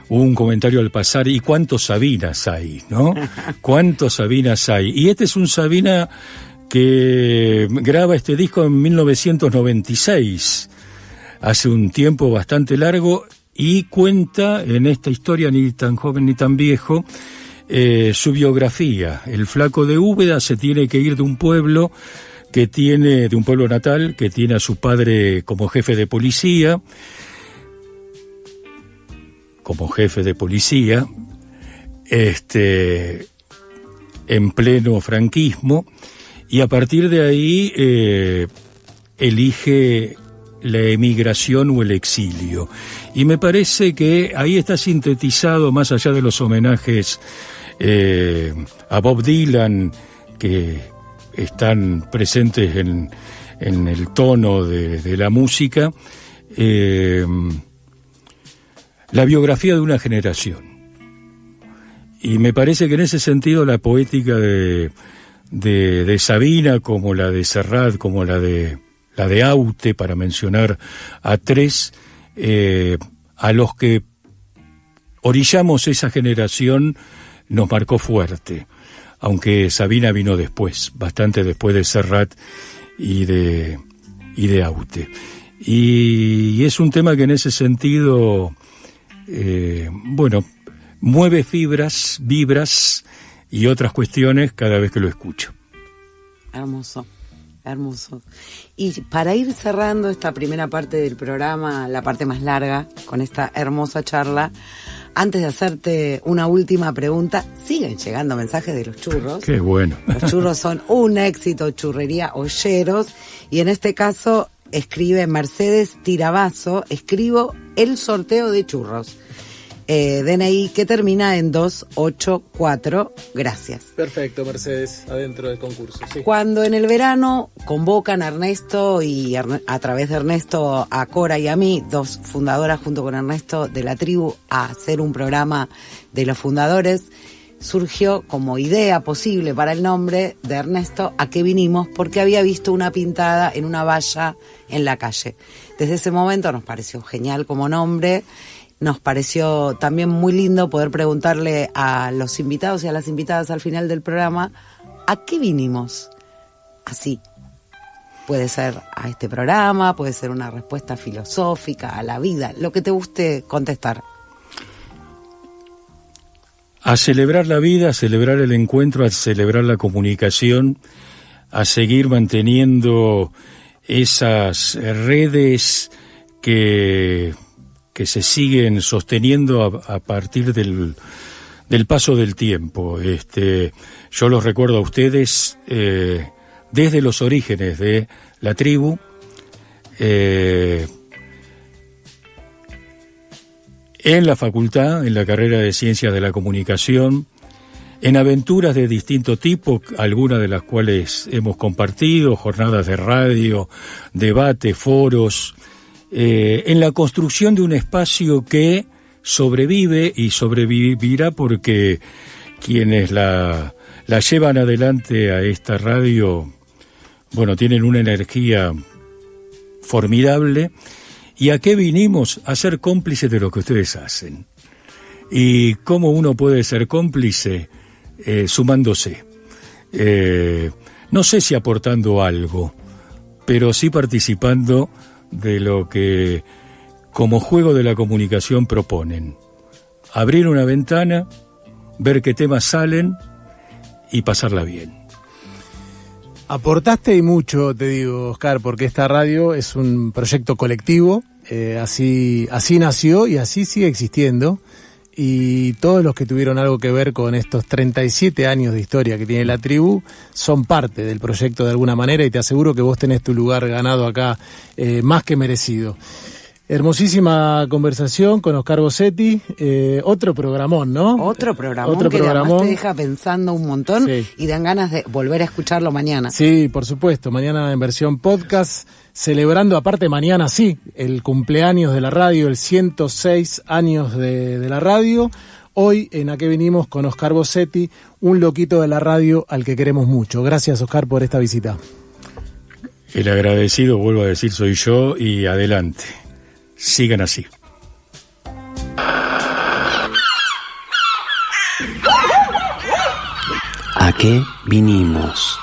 hubo un comentario al pasar, ¿y cuántos Sabinas hay, no? ¿Cuántos Sabinas hay? Y este es un Sabina que graba este disco en 1996, hace un tiempo bastante largo, y cuenta en esta historia, ni tan joven ni tan viejo, su biografía. El flaco de Úbeda se tiene que ir de un pueblo de un pueblo natal, que tiene a su padre como jefe de policía, en pleno franquismo, y a partir de ahí elige la emigración o el exilio. Y me parece que ahí está sintetizado, más allá de los homenajes a Bob Dylan, que están presentes en el tono de la música, la biografía de una generación. Y me parece que en ese sentido la poética de Sabina, como la de Serrat, como la de Aute, para mencionar a tres, a los que orillamos esa generación, nos marcó fuerte, aunque Sabina vino después, bastante después de Serrat y de Aute. Y es un tema que en ese sentido, mueve vibras y otras cuestiones cada vez que lo escucho. Hermoso. Y para ir cerrando esta primera parte del programa, la parte más larga, con esta hermosa charla, antes de hacerte una última pregunta, siguen llegando mensajes de los churros. ¡Qué bueno! Los churros son un éxito, Churrería Olleros, y en este caso escribe Mercedes Tirabazo, escribo el sorteo de churros. DNI que termina en 284, gracias. Perfecto, Mercedes, adentro del concurso. Sí. Cuando en el verano convocan a Ernesto y a través de Ernesto a Cora y a mí, dos fundadoras junto con Ernesto de la tribu, a hacer un programa de los fundadores, surgió como idea posible para el nombre de Ernesto ¿A qué vinimos? Porque había visto una pintada en una valla en la calle. Desde ese momento nos pareció genial como nombre. Nos pareció también muy lindo poder preguntarle a los invitados y a las invitadas al final del programa ¿a qué vinimos? Así. Puede ser a este programa, puede ser una respuesta filosófica, a la vida, lo que te guste contestar. A celebrar la vida, a celebrar el encuentro, a celebrar la comunicación, a seguir manteniendo esas redes que se siguen sosteniendo a partir del paso del tiempo. Yo los recuerdo a ustedes desde los orígenes de La Tribu. En la facultad, en la carrera de Ciencias de la Comunicación, en aventuras de distinto tipo, algunas de las cuales hemos compartido, jornadas de radio, debates, foros, en la construcción de un espacio que sobrevive y sobrevivirá porque quienes la llevan adelante a esta radio, bueno, tienen una energía formidable. ¿Y a qué vinimos? A ser cómplices de lo que ustedes hacen. ¿Y cómo uno puede ser cómplice? Sumándose. No sé si aportando algo, pero sí participando de lo que como juego de la comunicación proponen. Abrir una ventana, ver qué temas salen y pasarla bien. Aportaste y mucho, te digo, Oscar, porque esta radio es un proyecto colectivo, así nació y así sigue existiendo, y todos los que tuvieron algo que ver con estos 37 años de historia que tiene La Tribu son parte del proyecto de alguna manera, y te aseguro que vos tenés tu lugar ganado acá, más que merecido. Hermosísima conversación con Oscar Bossetti, otro programón, ¿no? Otro programón que además te deja pensando un montón, sí. Y dan ganas de volver a escucharlo mañana. Sí, por supuesto, mañana en versión podcast, celebrando aparte mañana sí, el cumpleaños de la radio, el 106 años de la radio. Hoy en A Qué Vinimos con Oscar Bossetti, un loquito de la radio al que queremos mucho. Gracias, Oscar, por esta visita. El agradecido, vuelvo a decir, soy yo, y adelante. Sigan así. ¿A qué vinimos?